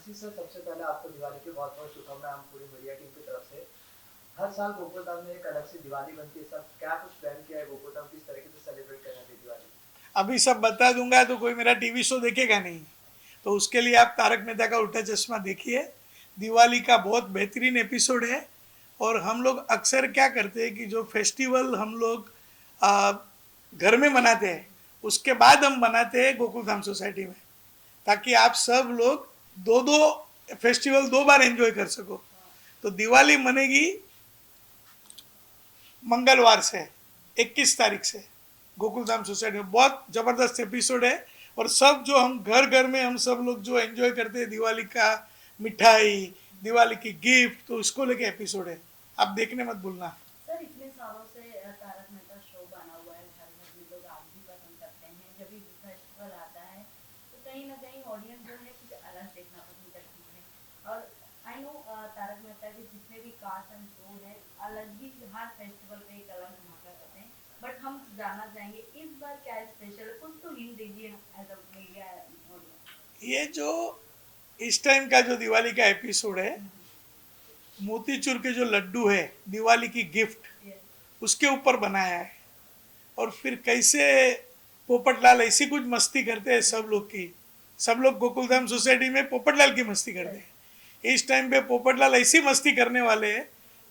आशीष sir, सबसे पहले आपको दिवाली की बहुत बहुत शुभकामनाएं हम पूरी मीडिया टीम की तरफ से। हर साल गोकुलधाम में एक अलग सी दिवाली बनती है, सब क्या कुछ प्लान किया है गोकुलधाम, किस तरीके से सेलिब्रेट करना है दिवाली? अभी सब बता दूंगा तो कोई मेरा टीवी शो देखेगा नहीं, तो उसके लिए आप तारक मेहता का उल्टा चश्मा देखिए। दिवाली का बहुत बेहतरीन एपिसोड है। और हम लोग अक्सर क्या करते हैं कि जो फेस्टिवल हम लोग आ, घर में मनाते हैं उसके बाद हम मनाते हैं गोकुलधाम सोसाइटी में, ताकि आप सब लोग दो दो फेस्टिवल दो बार एंजॉय कर सको। तो दिवाली मनेगी मंगलवार से 21 तारीख से गोकुलधाम सोसाइटी में। बहुत ज़बरदस्त एपिसोड है। और सब जो हम घर घर में हम सब लोग जो एंजॉय करते हैं दिवाली का मिठाई, दिवाली की गिफ्ट, तो उसको लेके एपिसोड है, आप देखने मत भूलना। सर इतने सालों से तारक मेहता शो बना हुआ है, घर घर में लोग आज भी पसंद करते हैं। जब भी फेस्टिवल आता है तो कहीं ना कहीं ऑडियंस जो है कुछ अलग देखना पसंद करती है। और आई नो तारक मेहता के जितने भी कास्ट एंड शो है अलग ही हर फेस्टिवल पे एक अलग धमाका करते हैं। बट हम जानना चाहेंगे इस बार क्या स्पेशल है, कुछ तो हिंट दीजिए एज अ मीडिया ऑडियंस। ये जो इस टाइम का जो दिवाली का एपिसोड है, मोतीचूर के जो लड्डू है दिवाली की गिफ्ट उसके ऊपर बनाया है। और फिर कैसे पोपटलाल ऐसी कुछ मस्ती करते हैं सब लोग की, सब लोग गोकुलधाम सोसाइटी में पोपटलाल की मस्ती करते हैं। इस टाइम पे पोपटलाल ऐसी मस्ती करने वाले हैं,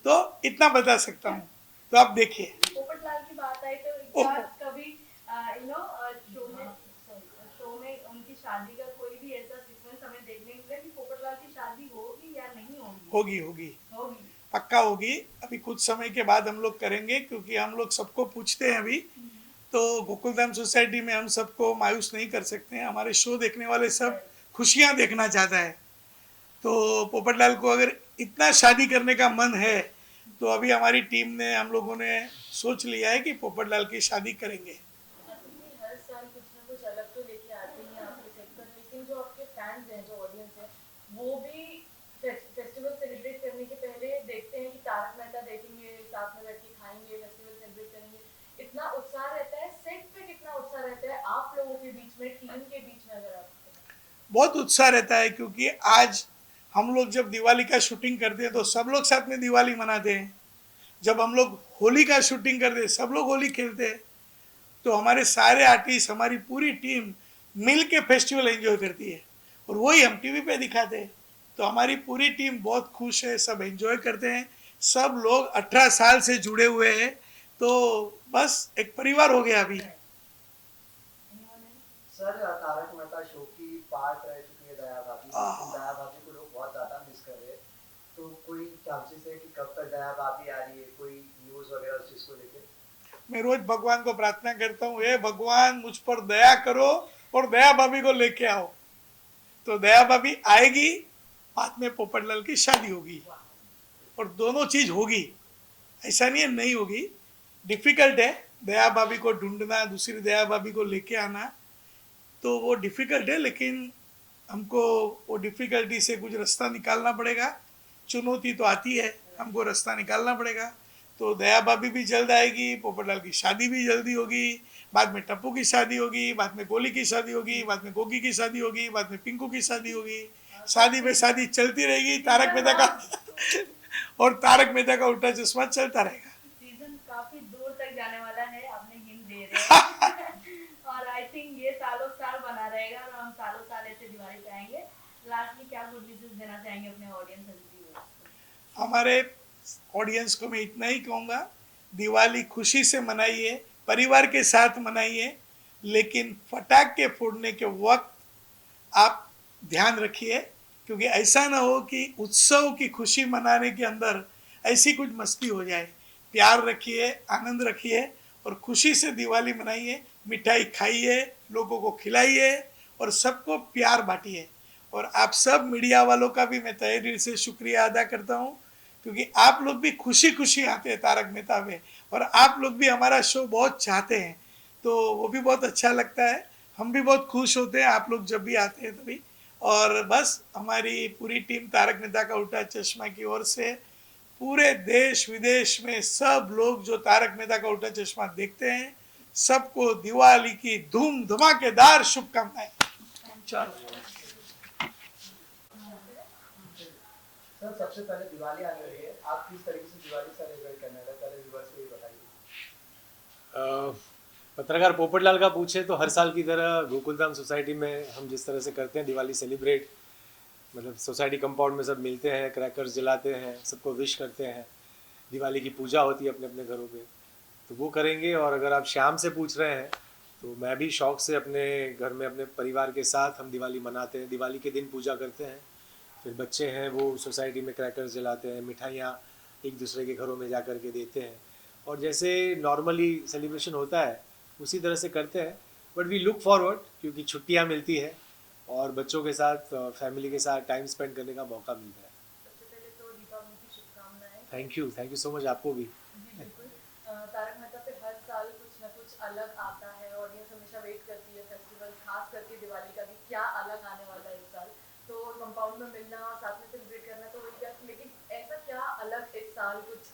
तो इतना बता सकता हूँ, तो आप देखिए। पोपटलाल की बात आई तो एक बार कभी शो में उनकी शादी का कोई भी ऐसा सीक्वेंस हमें देखने को मिला कि पोपटलाल की शादी होगी या नहीं होगी? होगी होगी, होगी, पक्का होगी। अभी कुछ समय के बाद हम लोग करेंगे, क्योंकि हम लोग सबको पूछते हैं अभी। तो गोकुलधाम सोसाइटी में हम सबको मायूस नहीं कर सकते हैं, हमारे शो देखने वाले सब खुशियां देखना चाहता है। तो पोपटलाल को अगर इतना शादी करने का मन है तो अभी हमारी टीम ने, हम लोगों ने सोच लिया है कि पोपटलाल की शादी करेंगे। हर साल कुछ ना कुछ अलग तो लेके आते ही हैं आपके सेट पर, लेकिन जो आपके फैंस हैं, जो ऑडियंस है, वो भी फेस्टिवल सेलिब्रेट करने के पहले देखते हैं कि तारक मेहता देखेंगे, साथ में बैठ के खाएंगे, फेस्टिवल सेलिब्रेट करेंगे। इतना उत्साह रहता है सेट पे, कितना उत्साह रहता है आप लोगों के बीच में, टीम के बीच में? अगर आप बहुत उत्साह रहता है, क्योंकि आज हम लोग जब दिवाली का शूटिंग करते हैं तो सब लोग साथ में दिवाली मनाते हैं। जब हम लोग होली का शूटिंग करते हैं सब लोग होली खेलते हैं। तो हमारे सारे आर्टिस्ट, हमारी पूरी टीम मिल के फेस्टिवल एंजॉय करती है, और वही हम टीवी पे दिखाते हैं। तो हमारी पूरी टीम बहुत खुश है, सब एंजॉय करते हैं। सब लोग 18 साल से जुड़े हुए हैं, तो बस एक परिवार हो गया अभी। सर, तारक मेहता शो की पार्ट रह चुकी है दया भाभी, लेकिन दया भाभी को लोग बहुत ज्यादा मिस कर रहे हैं। तो कोई चांसेस है कि कब तक दया भाभी आ रही है, कोई न्यूज वगैरह उस चीज को लेके? मैं रोज भगवान को प्रार्थना करता हूँ, हे भगवान मुझ पर दया करो और दया भाभी को लेके आओ। तो दया भाभी आएगी, बाद में पोपटलाल की शादी होगी, और दोनों चीज होगी। ऐसा नहीं है नहीं होगी, डिफिकल्ट है दया भाभी को ढूंढना, दूसरी दया भाभी को लेके आना, तो वो डिफिकल्ट है। लेकिन हमको वो डिफिकल्टी से कुछ रास्ता निकालना पड़ेगा। चुनौती तो आती है, हमको रास्ता निकालना पड़ेगा। तो दया भाभी भी जल्द आएगी, पोपटलाल की शादी भी जल्दी होगी, बाद में टप्पू की शादी होगी, बाद में गोली की शादी होगी, बाद में गोगी की शादी होगी, बाद में पिंकू की शादी होगी। शादी पे शादी चलती रहेगी। तारक मेहता का और तारक मेहता का उल्टा चश्मा चलता रहेगा। सीजन काफी दूर तक जाने वाला है, आपने हिंट दे रहे हैं। और आई थिंक ये सालों साल बना रहेगा और हम सालों साल ऐसे दिवाली पे आएंगे। लास्ट में क्या गुड विशेस देना चाहेंगे अपने ऑडियंस एंड व्यूअर्स को? हमारे ऑडियंस को मैं इतना ही कहूँगा, दिवाली खुशी से मनाइए, परिवार के साथ मनाइए, लेकिन पटाखे फोड़ने के वक्त आप ध्यान रखिए, क्योंकि ऐसा ना हो कि उत्सव की खुशी मनाने के अंदर ऐसी कुछ मस्ती हो जाए। प्यार रखिए, आनंद रखिए, और खुशी से दिवाली मनाइए, मिठाई खाइए, लोगों को खिलाइए, और सबको प्यार बांटिए। और आप सब मीडिया वालों का भी मैं तहे दिल से शुक्रिया अदा करता हूँ, क्योंकि आप लोग भी खुशी खुशी आते हैं तारक मेहता में, और आप लोग भी हमारा शो बहुत चाहते हैं, तो वो भी बहुत अच्छा लगता है। हम भी बहुत खुश होते हैं आप लोग जब भी आते हैं तभी। और बस हमारी पूरी टीम तारक मेहता का उल्टा चश्मा की ओर से पूरे देश विदेश में सब लोग जो तारक मेहता का उल्टा चश्मा देखते हैं, सबको दिवाली की धूम धमाकेदार शुभकामनाएं। चलो। सबसे पहले दिवाली आने वाली है, आप किस तरीके से दिवाली सेलिब्रेट करने वाले हैं? पहले व्यूअर्स को ये बताइए। पत्रकार पोपटलाल का पूछे तो हर साल की तरह गोकुलधाम सोसाइटी में हम जिस तरह से करते हैं दिवाली सेलिब्रेट, मतलब सोसाइटी कंपाउंड में सब मिलते हैं, क्रैकर्स जलाते हैं, सबको विश करते हैं, दिवाली की पूजा होती है अपने अपने घरों पे, तो वो करेंगे। और अगर आप शाम से पूछ रहे हैं तो मैं भी शौक से अपने घर में अपने परिवार के साथ हम दिवाली मनाते हैं। दिवाली के दिन पूजा करते हैं, फिर बच्चे हैं वो सोसाइटी में क्रैकर्स जलाते हैं, मिठाइयाँ एक दूसरे के घरों में जा कर के देते हैं, और जैसे नॉर्मली सेलिब्रेशन होता है उसी तरह से करते हैं। बट वी लुक फॉरवर्ड, क्योंकि छुट्टियाँ मिलती है और बच्चों के साथ फैमिली के साथ टाइम स्पेंड करने का मौका मिलता है। सबसे पहले तो दीपावली की शुभकामनाएं। थैंक यू सो मच, आपको भी। जी बिल्कुल। तारक मेहता पे हर साल कुछ ना कुछ अलग आता है, ऑडियंस हमेशा वेट करती है फेस्टिवल, खास करके दिवाली का भी क्या अलग आने वाला है इस साल। तो कंपाउंड में मिलना और साथ में सेलिब्रेट करना तो वही बात, लेकिन ऐसा क्या अलग इस साल कुछ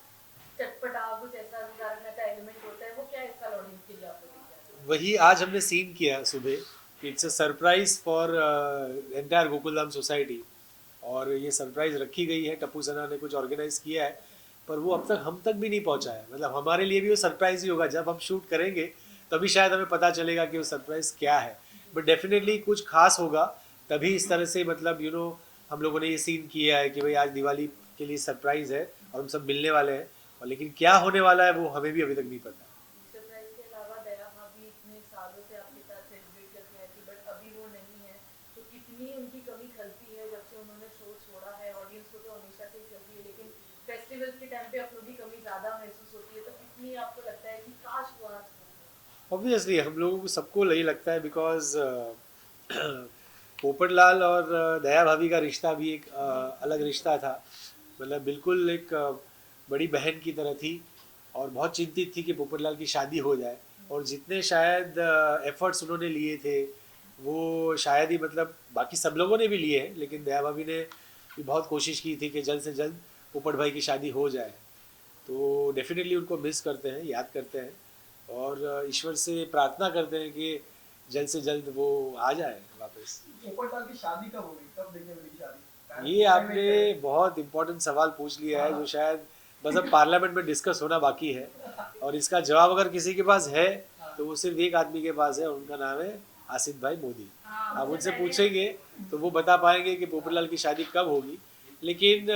चटपटा, कुछ ऐसा जो तारक मेहता एलिमेंट होता है, वो क्या इस साल ऑडियंस के लिए आप लोग लेके आए हैं? वही आज हमने सीन किया सुबह। It's a surprise for entire Gokuldham society, और ये सरप्राइज रखी गई है, टप्पू सना ने कुछ ऑर्गेनाइज किया है, पर वो अब तक हम तक भी नहीं पहुंचा है। मतलब हमारे लिए भी वो सरप्राइज ही होगा, जब हम शूट करेंगे तभी शायद हमें पता चलेगा कि वो सरप्राइज क्या है। बट डेफिनेटली कुछ खास होगा, तभी इस तरह से मतलब हम लोगों ने ये सीन किया है कि भाई आज दिवाली के लिए सरप्राइज है और हम सब मिलने वाले हैं, और लेकिन क्या होने वाला है वो हमें भी अभी तक नहीं पता। सरप्राइज के अलावा दया भाभी इतने सालों से आपके साथ सेलिब्रेट करके आई थी, बट अभी वो नहीं है, तो कितनी उनकी कमी खलती है जब से उन्होंने शो छोड़ा है। ऑडियंस को तो हमेशा से ही खलती है, लेकिन फेस्टिवल्स के टाइम पे आप लोग की कमी ज्यादा महसूस होती है, तो कितनी आपको लगता है कि काश वो आज होते। ऑब्वियसली हम लोगों को सबको यही लगता है, बिकॉज पोपटलाल और दया भाभी का रिश्ता भी एक अलग रिश्ता था। मतलब बिल्कुल एक बड़ी बहन की तरह थी, और बहुत चिंतित थी कि पोपटलाल की शादी हो जाए, और जितने शायद एफर्ट्स उन्होंने लिए थे वो शायद ही, मतलब बाकी सब लोगों ने भी लिए हैं, लेकिन दया भाभी ने भी बहुत कोशिश की थी कि जल्द से जल्द पोपट भाई की शादी हो जाए। तो डेफिनेटली उनको मिस करते हैं, याद करते हैं, और ईश्वर से प्रार्थना करते हैं कि जल्द से जल्द वो आ जाए वापस। पोपटलाल की शादी कब होगी, कब देखने मिलेगी शादी? ये आपने बहुत इम्पोर्टेंट सवाल पूछ लिया है, जो शायद बस अब पार्लियामेंट में डिस्कस होना बाकी है, और इसका जवाब अगर किसी के पास है तो वो सिर्फ एक आदमी के पास है, उनका नाम है आसिफ भाई मोदी। आप उनसे पूछेंगे तो वो बता पाएंगे कि पोपटलाल की शादी कब होगी। लेकिन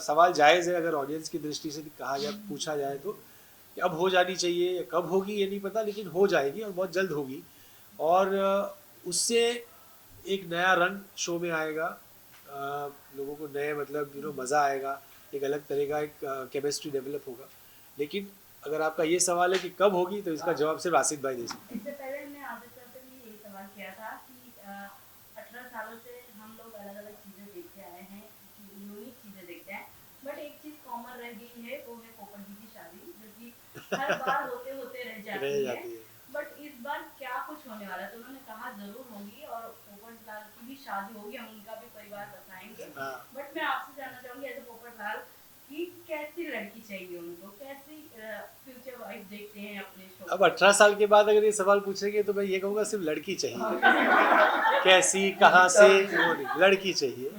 सवाल जायज़ है, अगर ऑडियंस की दृष्टि से कहा जाए, पूछा जाए तो कि अब हो जानी चाहिए, कब होगी ये नहीं पता, लेकिन हो जाएगी और बहुत जल्द होगी, और उससे एक नया रंग शो में आएगा, लोगों को नए मतलब मज़ा आएगा, एक अलग तरह का एक केमिस्ट्री डेवलप होगा। लेकिन अगर आपका ये सवाल है कि कब होगी, तो इसका जवाब सिर्फ आसिफ भाई दे सकते हैं। इससे पहले हमने आदित्य से भी यही सवाल किया था कि 18 सालों से हम लोग अलग अलग चीज़ें देखते आए हैं, यूनिक चीज़ें देखते हैं, बट एक चीज़ कॉमन रह गई है, वो है पोपट जी की शादी, जो कि हर बार होते होते रह जाती है। बट इस बार क्या कुछ होने वाला है? तो उन्होंने कहा जरूर होगी, और पोपट लाल की भी शादी होगी, हम उनका भी परिवार बताएंगे। हाँ। बट मैं आपसे जानना चाहूंगी एज ए पोपट लाल कि कैसी लड़की चाहिए उनको, कैसी फ्यूचर वाइफ देखते हैं अपने शो? अब 18 साल के बाद अगर ये सवाल पूछेंगे तो मैं ये कहूँगा सिर्फ लड़की चाहिए। कैसी, कहाँ से, वो नहीं, लड़की चाहिए।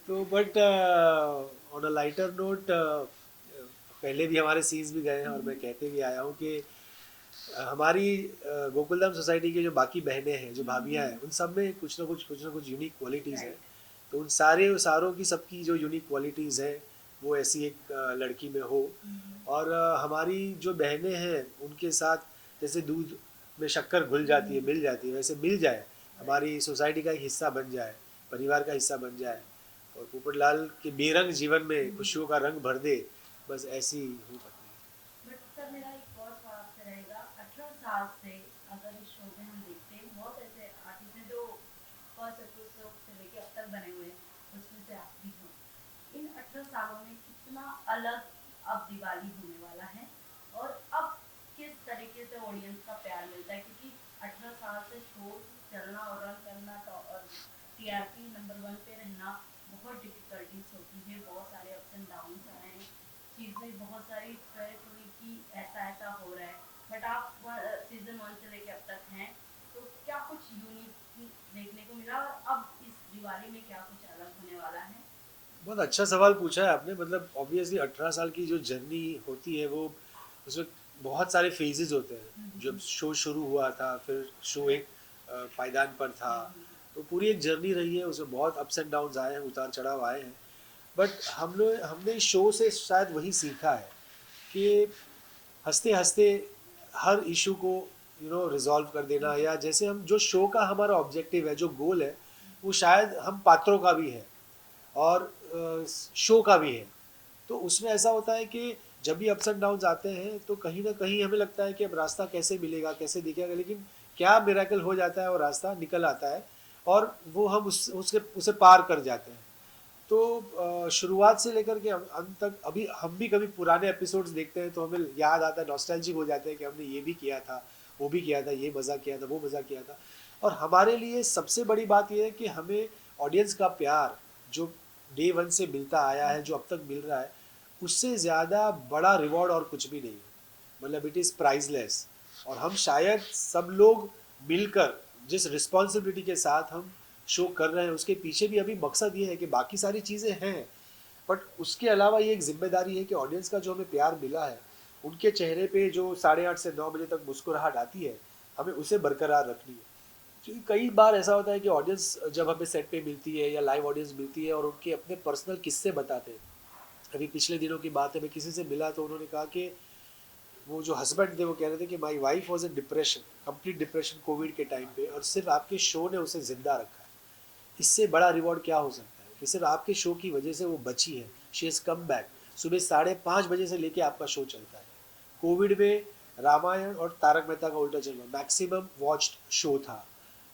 तो but on a lighter note, पहले भी हमारे सीन्स भी गए हैं, और मैं कहते भी आया हूँ कि हमारी गोकुलधाम सोसाइटी की जो बाकी बहनें हैं, जो भाभियाँ हैं, उन सब में कुछ ना कुछ यूनिक क्वालिटीज़ हैं। तो उन सारों की सबकी जो यूनिक क्वालिटीज़ हैं वो ऐसी एक लड़की में हो। और हमारी जो बहनें हैं उनके साथ जैसे दूध में शक्कर घुल जाती है, मिल जाती है, वैसे मिल जाए, हमारी सोसाइटी का एक हिस्सा बन जाए, परिवार का हिस्सा बन जाए, और पोपटलाल के बेरंग जीवन में खुशियों का रंग भर दे, बस ऐसी हो पत्नी। बट सर मेरा एक और सवाल आपसे रहेगा, 18 साल से अगर इस शो में हम देखते हैं बहुत ऐसे आर्टिस्ट हैं जो फर्स्ट एपिसोड से लेके अब तक बने हुए हैं, उसमें से आप भी हो। इन 18 सालों में कितना अलग अब दिवाली होने वाला है, और अब किस तरीके से ऑडियंस का प्यार मिलता है? क्योंकि 18 साल से शो चलना और रन करना तो, और टीआरपी नंबर 1 पे रहना बहुत डिफिकल्टीज होती है, बहुत सारे अप्स एंड डाउन्स आए हैं, चीज़ें बहुत सारी ट्रेस हुई कि ऐसा हो रहा है, बट आप सीजन 1 से लेके अब तक हैं, तो क्या कुछ यूनिक देखने को मिला, और अब इस दिवाली में क्या कुछ अलग होने वाला है? बहुत अच्छा सवाल पूछा है आपने। मतलब ऑब्वियसली 18 साल की जो जर्नी होती है वो, उसमें बहुत सारे फेजेस होते हैं। जब शो शुरू हुआ था, फिर शो एक पायदान पर था, तो पूरी एक जर्नी रही है, उसमें बहुत अप्स एंड डाउन्स आए हैं, उतार चढ़ाव आए हैं। बट हमने इस शो से शायद वही सीखा है कि हंसते हंसते हर इशू को रिजॉल्व कर देना, या जैसे हम जो शो का हमारा ऑब्जेक्टिव है, जो गोल है, वो शायद हम पात्रों का भी है और शो का भी है। तो उसमें ऐसा होता है कि जब भी अप्स एंड डाउन्स आते हैं तो कहीं ना कहीं हमें लगता है कि अब रास्ता कैसे मिलेगा, कैसे दिखेगा, लेकिन क्या मिरेकल हो जाता है और रास्ता निकल आता है और वो हम उसे पार कर जाते हैं। तो शुरुआत से लेकर के अंत तक, अभी हम भी कभी पुराने एपिसोड्स देखते हैं तो हमें याद आता है, नॉस्टैल्जिक हो जाते हैं कि हमने ये भी किया था, वो भी किया था, ये मज़ा किया था, वो मज़ा किया था। और हमारे लिए सबसे बड़ी बात यह है कि हमें ऑडियंस का प्यार जो डे वन से मिलता आया है, जो अब तक मिल रहा है, उससे ज़्यादा बड़ा रिवॉर्ड और कुछ भी नहीं है। मतलब इट इज़ प्राइजलेस। और हम शायद सब लोग मिलकर जिस रिस्पॉन्सिबिलिटी के साथ हम शो कर रहे हैं, उसके पीछे भी अभी मकसद ये है कि बाकी सारी चीज़ें हैं, बट उसके अलावा ये एक जिम्मेदारी है कि ऑडियंस का जो हमें प्यार मिला है, उनके चेहरे पे जो 8:30 से 9 बजे तक मुस्कुराहट आती है, हमें उसे बरकरार रखनी है। क्योंकि कई बार ऐसा होता है कि ऑडियंस जब हमें सेट पे मिलती है या लाइव ऑडियंस मिलती है और उनके अपने पर्सनल किस्से बताते हैं। अभी पिछले दिनों की बात है, मैं किसी से मिला तो उन्होंने कहा कि वो जो हस्बैंड थे वो कह रहे थे कि my wife was in depression, complete depression Covid के टाइम पे, और सिर्फ आपके शो ने उसे जिंदा रखा है। इससे बड़ा रिवॉर्ड क्या हो सकता है कि सिर्फ आपके शो की वजह से वो बची है। She is come back. सुबह 5:30 बजे से लेके आपका शो चलता है। कोविड में रामायण और तारक मेहता का उल्टा चश्मा मैक्सिमम वॉच्ड शो था।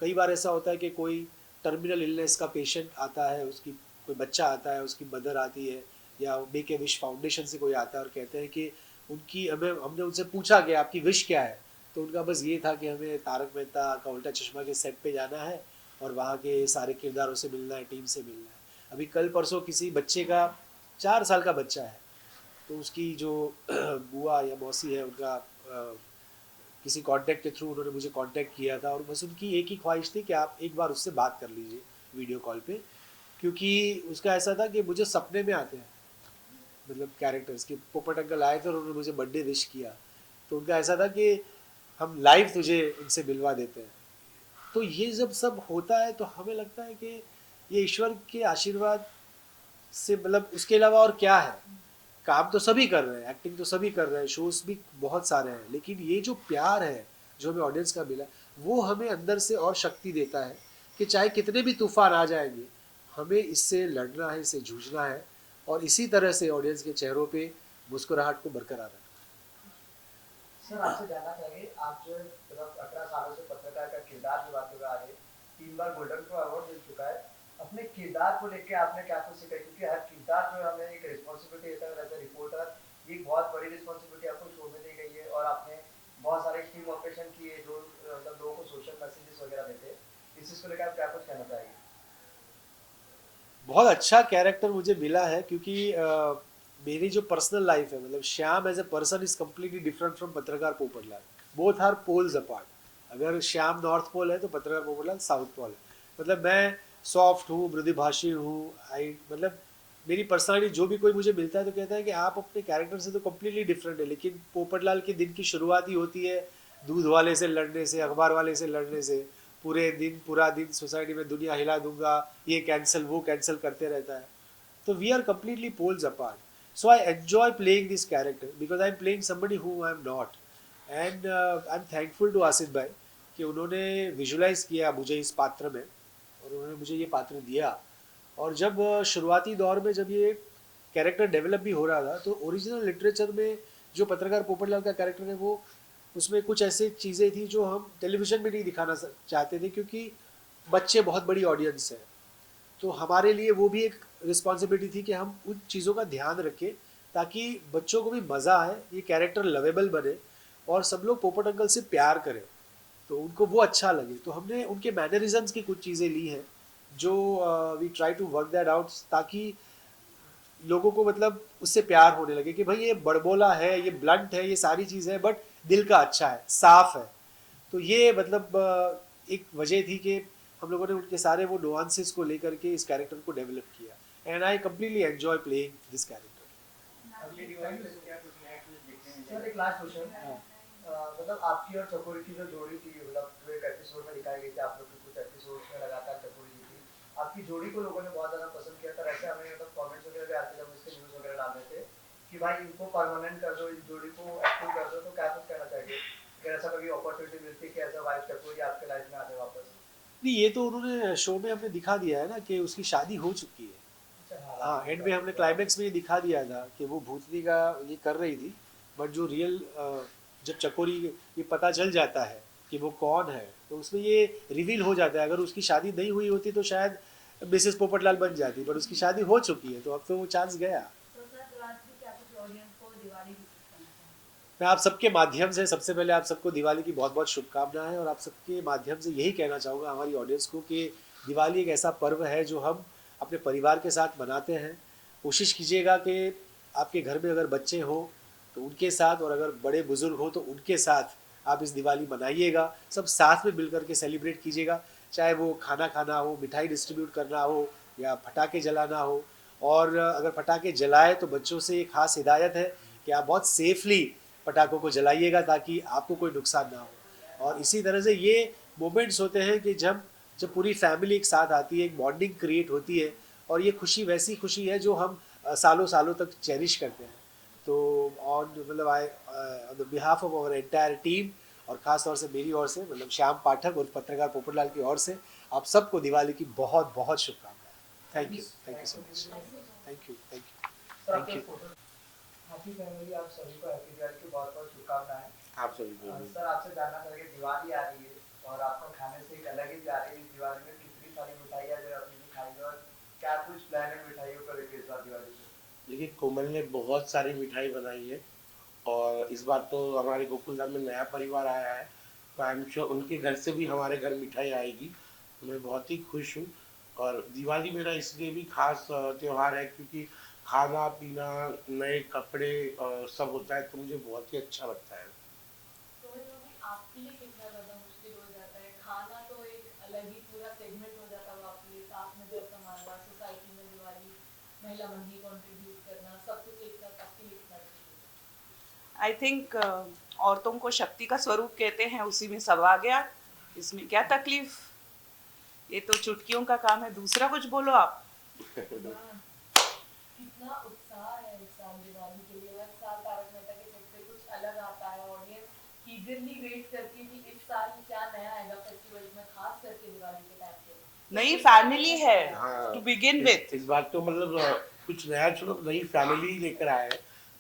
कई बार ऐसा होता है कि कोई टर्मिनल इलनेस का पेशेंट आता है, उसकी कोई बच्चा आता है, उसकी मदर आती है, या मेक ए विश फाउंडेशन से कोई आता है और कहते हैं कि उनकी हमने उनसे पूछा कि आपकी विश क्या है, तो उनका बस ये था कि हमें तारक मेहता का उल्टा चश्मा के सेट पे जाना है और वहाँ के सारे किरदारों से मिलना है, टीम से मिलना है। अभी कल परसों किसी बच्चे का 4 साल का बच्चा है, तो उसकी जो बुआ या मौसी है, उनका किसी कांटेक्ट के थ्रू उन्होंने मुझे कांटेक्ट किया था, और बस उनकी एक ही ख्वाहिश थी कि आप एक बार उससे बात कर लीजिए वीडियो कॉल पे। क्योंकि उसका ऐसा था कि मुझे सपने में आते हैं, मतलब कैरेक्टर्स के पोपट अंकल आए थे और उन्होंने मुझे बर्थडे विश किया, तो उनका ऐसा था कि हम लाइव तुझे उनसे मिलवा देते हैं। तो ये जब सब होता है तो हमें लगता है कि ये ईश्वर के आशीर्वाद से, मतलब उसके अलावा और क्या है। काम तो सभी कर रहे हैं, एक्टिंग तो सभी कर रहे हैं, शोज भी बहुत सारे हैं, लेकिन ये जो प्यार है जो हमें ऑडियंस का मिला, वो हमें अंदर से और शक्ति देता है कि चाहे कितने भी तूफान आ जाएंगे, हमें इससे लड़ना है, इससे जूझना है, और इसी तरह से ऑडियंस के चेहरों पे मुस्कुराहट को बरकरार रखना। सर आपसे जानना चाहिए, आप जो मतलब 18 सालों से पत्रकार का किरदार निभाते हुए आ रहे, 3 बार गोल्डन ग्लोब अवार्ड मिल चुका है, अपने किरदार को लेके आपने क्या कुछ सीखा? क्योंकि हर किरदार जो हमें एक रिस्पॉन्सिबिलिटी देता है, एज ए रिपोर्टर ये बहुत बड़ी रिस्पॉन्सिबिलिटी आपको शो में दी गई है, और आपने बहुत सारे स्टीम ऑपरेशन किए जो मतलब लोगों को सोशल मैसेजेस वगैरह देते हैं, इस चीज़ को लेकर आप क्या कुछ कहना चाहेंगे? बहुत अच्छा कैरेक्टर मुझे मिला है, क्योंकि मेरी जो पर्सनल लाइफ है, मतलब Shyam as a person is completely different from पत्रकार Popatlal. Both are poles apart. अगर श्याम नॉर्थ पोल है तो पत्रकार पोपटलाल साउथ पोल है। मतलब मैं सॉफ्ट हूँ, मृदुभाषी हूँ, आई मतलब मेरी पर्सनालिटी, जो भी कोई मुझे मिलता है तो कहता है कि आप अपने कैरेक्टर से तो कम्प्लीटली डिफरेंट है। लेकिन पोपटलाल के दिन की शुरुआत ही होती है दूध वाले से लड़ने से, अखबार वाले से लड़ने से। पूरा दिन सोसाइटी में दुनिया हिला दूंगा, ये कैंसिल वो कैंसिल करते रहता है। तो we are completely poles apart. So I enjoy playing this character because I'm playing somebody who I'm not. And I'm thankful to Asif भाई कि उन्होंने विजुलाइज किया मुझे इस पात्र में और उन्होंने मुझे ये पात्र दिया। और जब शुरुआती दौर में जब ये कैरेक्टर डेवलप भी हो रहा था, तो ओरिजिनल लिटरेचर में जो पत्रकार पोपटलाल का कैरेक्टर है, वो उसमें कुछ ऐसी चीज़ें थी जो हम टेलीविज़न में नहीं दिखाना चाहते थे, क्योंकि बच्चे बहुत बड़ी ऑडियंस है। तो हमारे लिए वो भी एक रिस्पॉन्सिबिलिटी थी कि हम उन चीज़ों का ध्यान रखें ताकि बच्चों को भी मज़ा आए, ये कैरेक्टर लवेबल बने और सब लोग पोपट अंकल से प्यार करें, तो उनको वो अच्छा लगे। तो हमने उनके मैनरिज्म्स की कुछ चीज़ें ली हैं जो we try to work that out, ताकि लोगों को मतलब उससे प्यार होने लगे कि भाई ये बड़बोला है, ये ब्लंट है, ये सारी चीज़ है, बट दिल का अच्छा है, साफ है। तो ये मतलब एक वजह थी कि हम लोगों ने उनके सारे वो नुआंसेस को लेकर के इस कैरेक्टर को डेवलप किया। and I completely enjoy playing this character. अगली दिवाली पे क्या कुछ नया कुछ देखने मिलेगा? सर एक लास्ट क्वेश्चन, मतलब आपकी और चकोरी की जो जोड़ी थी, मतलब जो एक एपिसोड में दिखाई गई थी, आप लोग के कुछ एपिसोड्स में लगातार चकोरी जी थी, आपकी जोड़ी को लोगों ने बहुत ज्यादा पसंद किया था। ऐसे हमें मतलब कमेंट्स वगैरह भी आते जब इसके न्यूज वगैरह डाल रहे थे कि भाई इनको परमानेंट कर दो, इस जोड़ी को एक्टिव कर दो, तो क्या कुछ कहना चाहिए? अगर ऐसा कभी अपॉर्चुनिटी मिलती कि एज अ वाइफ चकोरी आपके लाइफ में आते वापस? नहीं, ये तो उन्होंने शो में हमने दिखा दिया है ना कि उसकी शादी हो चुकी है। अच्छा, हाँ, एंड में हमने क्लाइमेक्स में ये दिखा दिया था कि वो भूतनी का ये कर रही थी, बट जो रियल जब चकोरी ये पता चल जाता है कि वो कौन है, तो उसमें ये रिवील हो जाता है। अगर उसकी शादी नहीं हुई होती तो शायद मिसेस पोपटलाल बन जाती, पर उसकी शादी हो चुकी है, तो अब तो वो चांस गया। तो सर लास्टली क्या कुछ ऑडियंस को दिवाली विश करना चाहेंगे? मैं आप सबके माध्यम से सबसे पहले आप सबको दिवाली की बहुत बहुत शुभकामनाएं, और आप सबके माध्यम से यही कहना चाहूँगा हमारी ऑडियंस को कि दिवाली एक ऐसा पर्व है जो हम अपने परिवार के साथ मनाते हैं। कोशिश कीजिएगा कि आपके घर में अगर बच्चे हो तो उनके साथ, और अगर बड़े बुजुर्ग हो तो उनके साथ आप इस दिवाली मनाइएगा। सब साथ में मिल करके सेलिब्रेट कीजिएगा, चाहे वो खाना खाना हो, मिठाई डिस्ट्रीब्यूट करना हो, या पटाखे जलाना हो। और अगर पटाखे जलाए तो बच्चों से एक खास हिदायत है कि आप बहुत सेफली पटाखों को जलाइएगा ताकि आपको कोई नुकसान ना हो। और इसी तरह से ये मोमेंट्स होते हैं कि जब पूरी फैमिली एक साथ आती है, एक बॉन्डिंग क्रिएट होती है, और ये खुशी वैसी खुशी है जो हम सालों सालों तक चेरिश करते हैं। तो ऑन मतलब I on the behalf of our entire team, और ख़ास तौर से मेरी ओर से, मतलब श्याम पाठक और पत्रकार पोपटलाल की ओर से आप सबको दिवाली की बहुत बहुत शुभकामनाएं। Thank you so much. Thank you sir thank you. Happy family, आप सभी को हैप्पी दिवाली की बहुत बहुत शुभकामनाएं। आप सभी को सर आपसे जानना चाहेंगे, दिवाली आ रही है और आपको खाने से एक अलग ही जा रही है इस दिवाली में, कितनी सारी मिठाइयाँ जो आपने भी खाई है, और क्या कुछ प्लान है मिठाइयों को लेकर इस बार दिवाली में? देखिए, कोमल ने बहुत सारी मिठाई बनाई है, और इस बार तो हमारे गोकुल धाम में नया परिवार आया है, तो आई एम श्योर उनके घर से भी हमारे घर मिठाई आएगी। तो मैं बहुत ही खुश हूँ। और दिवाली मेरा इसलिए भी खास त्यौहार है क्योंकि खाना पीना, नए कपड़े सब होता है, तो मुझे बहुत ही अच्छा लगता है। तो आपके लिए कितना ज़्यादा मुश्किल हो जाता है? खाना तो एक अलग ही पूरा सेगमेंट हो जाता है आपके लिए, साथ में घर संभालना, सोसाइटी में दिवाली, महिला मंडी कंट्रीब्यूट करना, सब कुछ एक साथ आपके लिए कितना मुश्किल है? आई थिंक औरतों को शक्ति का स्वरूप कहते हैं, उसी में सब आ गया। इसमें क्या तकलीफ, ये तो चुटकियों का काम है। दूसरा कुछ बोलो आप। कितना उत्साह है इस साल दिवाली के लिए? हर साल तारक मेहता के सेट पे कुछ अलग आता है, ऑडियंस ईगरली वेट करती है कि इस साल क्या नया आएगा फेस्टिवल में, खास करके दिवाली के टाइम पे। नई फैमिली है हाँ, टू बिगिन विथ। इस बार तो मतलब कुछ नया, चलो नई फैमिली ही लेकर आए हैं,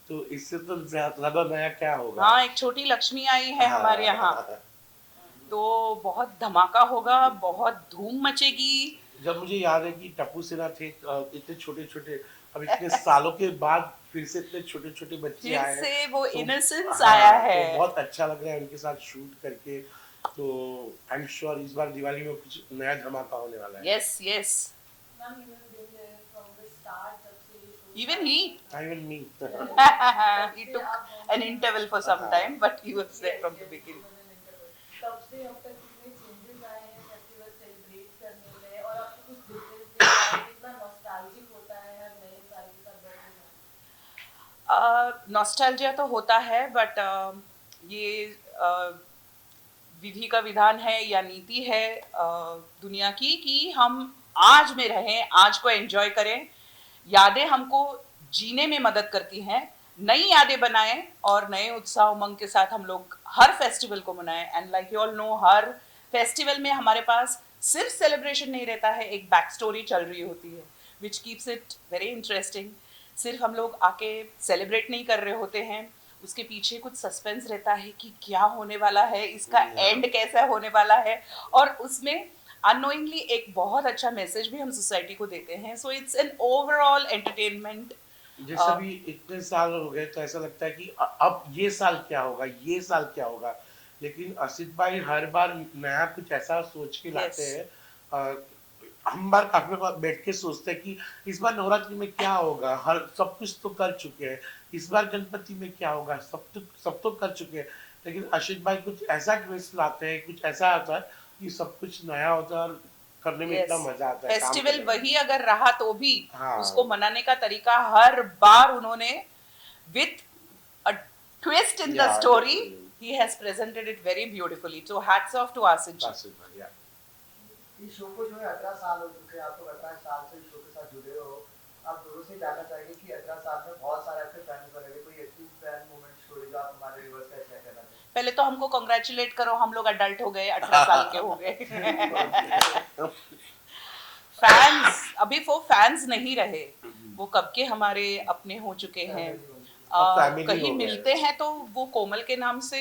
तो इससे तो ज्यादा नया क्या होगा। हाँ, एक छोटी लक्ष्मी आई है हमारे यहाँ, तो बहुत धमाका होगा, बहुत धूम मचेगी। जब मुझे याद है कि टप्पू सेना थे इतने छोटे छोटे, अब इतने सालों के बाद फिर से इतने छोटे छोटे बच्चे फिर आए हैं, से वो तो इनोसेंस हाँ, आया है। तो बहुत अच्छा लग रहा है उनके साथ शूट करके। तो आई एम श्योर इस बार दिवाली में कुछ नया धमाका होने वाला है। Yes yes, Ma'am, you have been there from the start, जब से ये show even he Even me. he took an interval for some time, but he was there from the beginning. तब से अब तक कितने चेंजेस आए हैं फेस्टिवल सेलिब्रेट करने में, और आपको कुछ डिफरेंस दिख रहा है? कितना नॉस्टैल्जिक होता है हर नए साल के साथ बर्थडे? नॉस्टैल्जिया तो होता है, बट ये विधि का विधान है या नीति है दुनिया की कि हम आज में रहें, आज को एंजॉय करें। यादें हमको जीने में मदद करती हैं, नई यादें बनाएं और नए उत्साह उमंग के साथ हम लोग हर फेस्टिवल को मनाएं। And like you all know, her festival में हमारे पास सिर्फ सेलिब्रेशन नहीं रहता है, एक बैक स्टोरी चल रही होती है which keeps it very interesting. सिर्फ हम लोग आके सेलिब्रेट नहीं कर रहे होते हैं, उसके पीछे कुछ सस्पेंस रहता है कि क्या होने वाला है, इसका एंड कैसा होने वाला है, और उसमें अननोइंगली एक बहुत अच्छा मैसेज भी हम सोसाइटी को देते हैं। So it's an overall entertainment. जैसे अभी इतने साल हो गए तो ऐसा लगता है कि अब ये साल क्या होगा, ये साल क्या होगा, लेकिन असित भाई हर बार नया कुछ ऐसा सोच के लाते हैं। हम बार काफी बार बैठ के सोचते हैं कि इस बार नवरात्रि में क्या होगा, हर सब कुछ तो कर चुके हैं, इस बार गणपति में क्या होगा, सब तो कर चुके हैं, लेकिन अशित भाई कुछ ऐसा ट्विस्ट लाते हैं, कुछ ऐसा आता है कि सब कुछ नया होता है और करने में इतना मजा आता है। काम फेस्टिवल करने में। वही अगर रहा तो भी हाँ। उसको मनाने का तरीका हर बार उन्होंने with a twist in the Yeah, story definitely. He has presented it very beautifully, so hats off to Asif ji. Asif भाई, yeah. इस शो को जो है 18 साल हो चुके हैं, आप लोग 18 साल से इस शो के साथ जुड़े हो, आप दोनों से जानना चाहेंगे कि 18 साल में बहुत सारे आपके फैंस बने हुए, कोई ऐसी फैन मोमेंट स्टोरी जो आप हमारे व्यूअर्स का शेयर करना चाहेंगे? पहले तो हमको कांग्रेचुलेट करो, हम लोग अडल्ट हो गए, 18 साल के हो गए। फैंस अभी वो फैंस नहीं रहे, वो कब के हमारे अपने हो चुके हैं। अब family कहीं हो गए। मिलते हैं तो वो कोमल के नाम से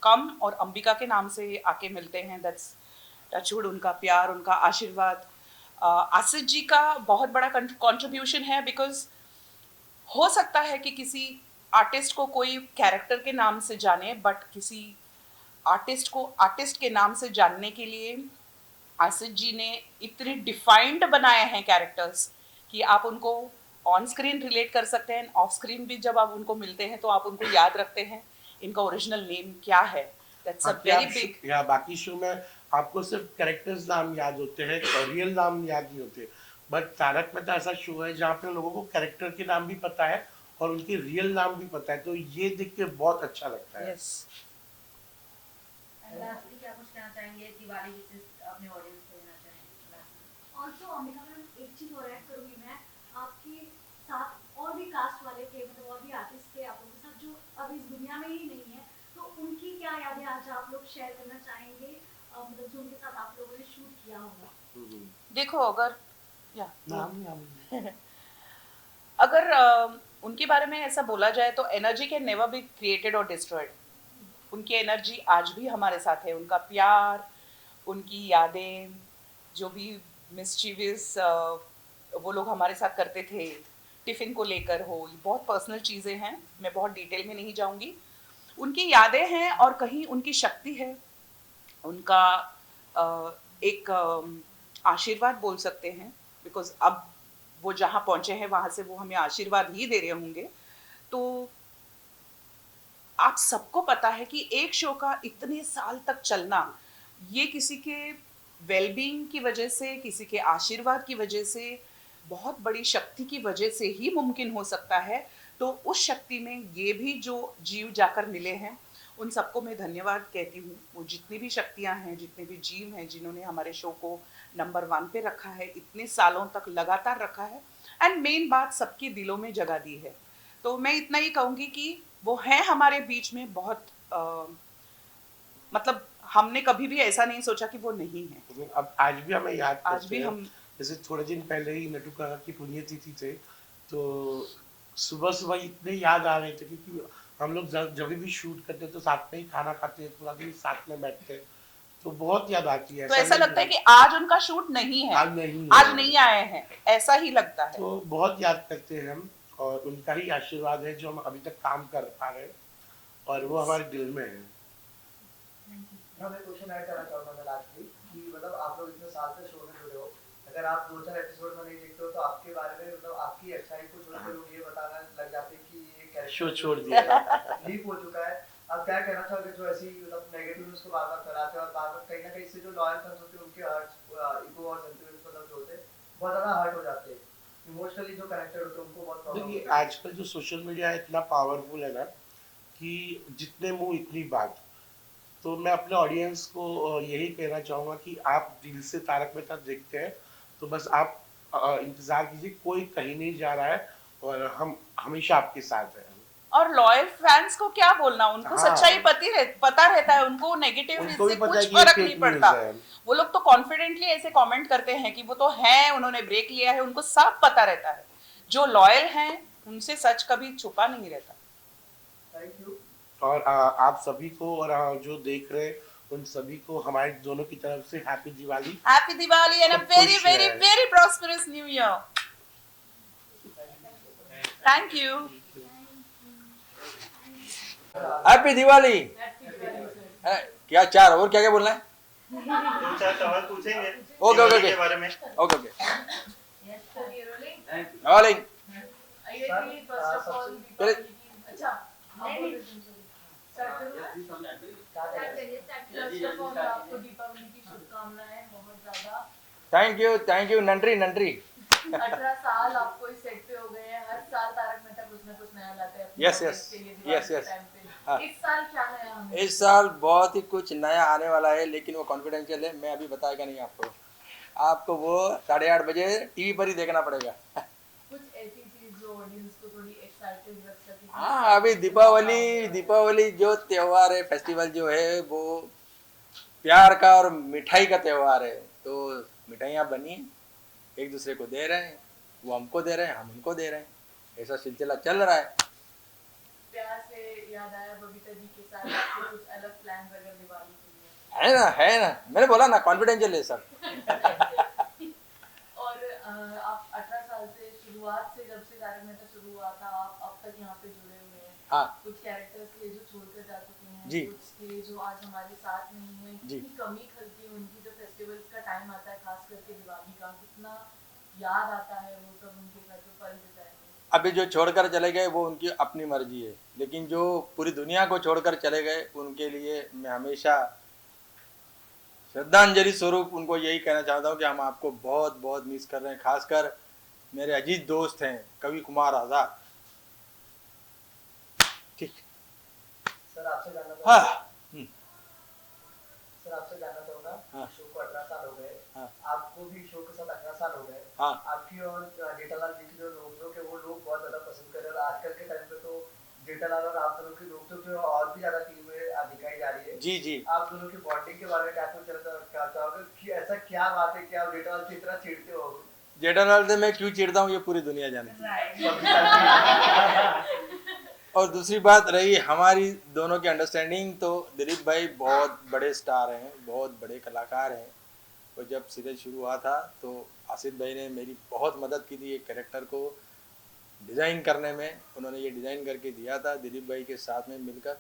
कम और अंबिका के नाम से आके मिलते हैं। दैट्स टचवुड, उनका प्यार, उनका आशीर्वाद। आसिफ जी का बहुत बड़ा कंट्रीब्यूशन है, बिकॉज हो सकता है कि किसी आर्टिस्ट को कोई कैरेक्टर के नाम से जाने, बट किसी आर्टिस्ट को आर्टिस्ट के नाम से जानने के लिए आसिफ जी ने इतने डिफाइंड बनाए हैं कैरेक्टर्स कि आप उनको ऑन स्क्रीन रिलेट कर सकते हैं, ऑफ स्क्रीन भी जब आप उनको मिलते हैं तो आप उनको याद रखते हैं इनका ओरिजिनल नेम क्या है। That's a very big. या बाकी शो में आपको सिर्फ कैरेक्टर्स नाम याद होते हैं, रियल नाम याद नहीं होते, बट तारक मेहता ऐसा शो है जहाँ पे लोगों को कैरेक्टर के नाम भी पता है और उनके रियल नाम भी पता है, तो ये देख के बहुत अच्छा लगता है। यस। लास्टली क्या कुछ कहना चाहेंगे दिवाली विशेष अपने ऑडियंस को देना चाहेंगे? ऑल्सो अंबिका मैम, एक चीज और ऐड करूंगी मैं, आपके साथ और भी कास्ट वाले थे, मतलब और भी आर्टिस्ट थे आप लोगों के साथ जो अब इस दुनिया में ही नहीं है, तो उनकी क्या यादें आज आप लोग शेयर करना चाहेंगे, मतलब जो उनके साथ आप लोगों ने शूट किया होगा? देखो, अगर नाम अगर उनके बारे में ऐसा बोला जाए तो energy can never be created और डिस्ट्रॉयड। उनकी एनर्जी आज भी हमारे साथ है, उनका प्यार, उनकी यादें, जो भी मिसचीवियस वो लोग हमारे साथ करते थे, टिफिन को लेकर हो, ये बहुत पर्सनल चीज़ें हैं, मैं बहुत डिटेल में नहीं जाऊंगी। उनकी यादें हैं और कहीं उनकी शक्ति है, उनका एक आशीर्वाद बोल सकते हैं, बिकॉज अब वो जहाँ पहुँचे हैं वहाँ से वो हमें आशीर्वाद ही दे रहे होंगे। तो आप सबको पता है कि एक शो का इतने साल तक चलना, ये किसी के वेलबींग की वजह से, किसी के आशीर्वाद की वजह से, बहुत बड़ी शक्ति की वजह से ही मुमकिन हो सकता है। तो उस शक्ति में ये भी जो जीव जाकर मिले हैं, उन सबको मैं धन्यवाद कहती हूँ। वो जितनी भी शक्तियाँ हैं, जितने भी जीव हैं, जिन्होंने हमारे शो को नंबर 1 पे रखा है, इतने सालों तक लगातार रखा है, एंड मेन बात सबके दिलों में जगह दी है। तो मैं इतना ही कहूँगी कि वो हैं हमारे बीच में बहुत मतलब हमने कभी भी ऐसा नहीं सोचा कि वो नहीं है। अब आज भी हमें याद आज करते भी हैं। हम जैसे थोड़े दिन पहले ही नटू काका की पुण्यतिथि थे, तो सुबह सुबह इतने याद आ रहे थे, क्योंकि हम लोग जब भी शूट करते तो साथ में ही खाना खाते, पूरा दिन साथ में बैठते, तो बहुत याद आती है। तो ऐसा लगता है कि आज उनका शूट नहीं है, आज नहीं आए हैं, ऐसा ही लगता है। तो बहुत याद करते हैं हम, और उनका ही आशीर्वाद है जो हम अभी तक काम कर पा रहे हैं, और वो हमारे दिल में है। मैं क्वेश्चन ऐड करना चाहूंगा मैं लास्टली कि मतलब आप लोग इतने साल से शो में जुड़े हो, अगर आप 2-4 एपिसोड में नहीं देखते हो तो आपके बारे में मतलब आपकी अच्छाई को छोड़कर लोग ये बताना लग जाते हैं कि ये कैरेक्टर शो छोड़ दिया लीप हो चुका है। आप क्या कहना चाहोगे जो ऐसी मतलब नेगेटिव न्यूज़ को बार-बार फैलाते हैं और बार-बार कहीं ना कहीं से जो लॉयल फैंस होते हैं उनके हर्ट इगो और सेंटिमेंट्स मतलब जो होते हैं बहुत ज़्यादा हर्ट हो जाते हैं, इमोशनली जो कनेक्टेड होते हैं उनको बहुत प्रॉब्लम देखिए, होती है। आजकल जो सोशल मीडिया है इतना पावरफुल है ना, कि जितने मुंह इतनी बात। तो मैं अपने ऑडियंस को यही कहना चाहूँगा कि आप दिल से तारक मेहता देखते हैं तो बस आप इंतज़ार कीजिए, कोई कहीं नहीं जा रहा है, और हम हमेशा आपके साथ हैं। और लॉयल फैंस को क्या बोलना, उनको हाँ। सच्चाई पता रहता है, उनको नेगेटिव उनको से भी पता कुछ है कि ये फर्क नहीं fake पड़ता। news है। वो लोग तो कॉन्फिडेंटली ऐसे कमेंट करते हैं कि वो तो हैं, उन्होंने ब्रेक लिया है, उनको सब पता रहता है। जो लॉयल हैं उनसे सच कभी छुपा नहीं रहता। Thank you. और आप सभी को और जो देख रहे हैं उन सभी को हमारे दोनों की तरफ से happy Diwali. Happy Diwali and अ सब वेरी खुश वेरी रहे। Very prosperous new year. Thank you. Happy Diwali. क्या चार और क्या क्या बोलना है? 2-4 सवाल पूछेंगे ओके ओके दिवाली ओके के बारे में। Okay okay Yes, sir, you're rolling. Rolling. Actually, first of all, चलिए। अच्छा, नहीं, start करूँ मैं? Start करिए, start करिए। First of all, आपको दीपावली की शुभकामनाएं बहुत ज़्यादा। थैंक यू नंट्री नंट्री 18 साल आपको इस सेट पे हो गए हैं, हर साल तारक मेहता कुछ ना कुछ नया लाता है अपनी Yes, audience yes. के लिए दिवाली Yes, के yes. time पे। हाँ। इस साल क्या नया हमें? इस साल बहुत ही कुछ नया आने वाला है, लेकिन वो कॉन्फिडेंशियल है, मैं अभी बताएगा नहीं आपको। आपको वो 8:30 बजे टीवी पर ही देखना पड़ेगा। कुछ ऐसी चीज जो ऑडियंस को थोड़ी एक्साइटेड रख सके। हाँ, अभी दीपावली जो त्योहार है, फेस्टिवल जो है, वो प्यार का और मिठाई का त्योहार है। तो मिठाइयाँ बनी, एक दूसरे को दे रहे हैं, वो हमको दे रहे हैं, हम उनको दे रहे हैं, ऐसा सिलसिला चल रहा है। प्यार से याद आया बबीता जी के साथ आपके कुछ अलग प्लान अगर दिवाली के लिए? है ना, मैंने बोला ना कॉन्फिडेंशियल है सब। और आप 18 साल से शुरुआत से, जब से तारक मेहता शुरू हुआ था, आप अब तक यहाँ पे जुड़े हुए हैं। हाँ। कुछ कैरेक्टर्स थे जो छोड़कर जा चुके हैं, जी। कुछ थे जो आज हमारे साथ नहीं है। जी। कितनी कमी खलती है उनकी जब फेस्टिवल्स का टाइम आता है, खास करके दिवाली का, कितना याद आता है वो सब उनके साथ जो पल बिताए। अभी जो छोड़कर चले गए वो उनकी अपनी मर्जी है, लेकिन जो पूरी दुनिया को छोड़कर चले गए उनके लिए मैं हमेशा श्रद्धांजलि स्वरूप उनको यही कहना चाहता हूँ कि हम आपको बहुत बहुत मिस कर रहे हैं। खासकर मेरे अजीज दोस्त हैं कवि कुमार आजाद। ठीक। सर आपसे जानना हाँ। चाहूंगा, सर आपसे जानना चाहूंगा, हाँ। शो को 18 साल हो गए, हाँ। आपको भी शो के साथ 18 साल हो गए। हाँ। आपकी और जेठालाल जी की जो नोक है वो लोग बहुत ज्यादा पसंद कर रहे हैं। आजकल के टाइम पे तो जेठालाल और आप दोनों की नोक जो और भी ज्यादा टीम में दिखाई जा रही है। जी जी। आप दोनों की बॉन्डिंग के बारे में क्या कुछ क्या चाहोगे कि ऐसा क्या बात है कि आप जेठालाल से इतना चिढ़ते हो? जेठालाल से मैं क्यों चिढ़ता हूँ ये पूरी दुनिया जानती है। और दूसरी बात रही हमारी दोनों की अंडरस्टैंडिंग, तो दिलीप भाई बहुत बड़े स्टार हैं, बहुत बड़े कलाकार हैं। और जब सीरियल शुरू हुआ था तो आसिफ भाई ने मेरी बहुत मदद की थी एक कैरेक्टर को डिज़ाइन करने में। उन्होंने ये डिज़ाइन करके दिया था, दिलीप भाई के साथ में मिलकर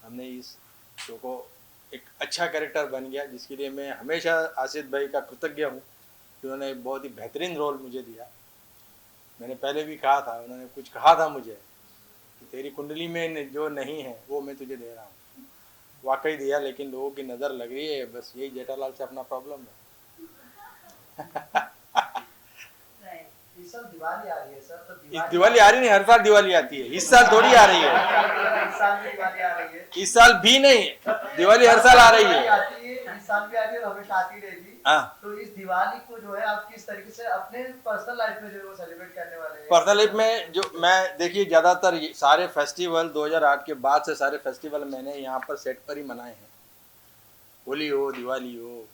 हमने इस शो को एक अच्छा कैरेक्टर बन गया, जिसके लिए मैं हमेशा आसिफ भाई का कृतज्ञ हूँ कि उन्होंने बहुत ही बेहतरीन रोल मुझे दिया। मैंने पहले भी कहा था, उन्होंने कुछ कहा था मुझे कि तेरी कुंडली में जो नहीं है वो मैं तुझे दे रहा हूँ। वाकई दिया, लेकिन लोगों की नज़र लग रही है, बस यही जेठालाल से अपना प्रॉब्लम है। इस साल दिवाली आ रही है सर, तो दिवाली आ रही नहीं, हर साल दिवाली आती है, इस साल थोड़ी आ रही है। इस साल भी दिवाली आ रही है। इस साल भी नहीं, दिवाली हर साल आ रही है। इस साल भी आ रही है, हमेशा आती रहेगी। हाँ। तो इस दिवाली को जो है आप किस तरीके से अपने पर्सनल लाइफ में जो है वो सेलिब्रेट करने वाले हैं? पर्सनल लाइफ में जो मैं देखिए ज़्यादातर सारे फेस्टिवल 2008 के बाद से सारे फेस्टिवल मैंने यहाँ पर सेट पर ही मनाए हैं। होली हो, दिवाली हो,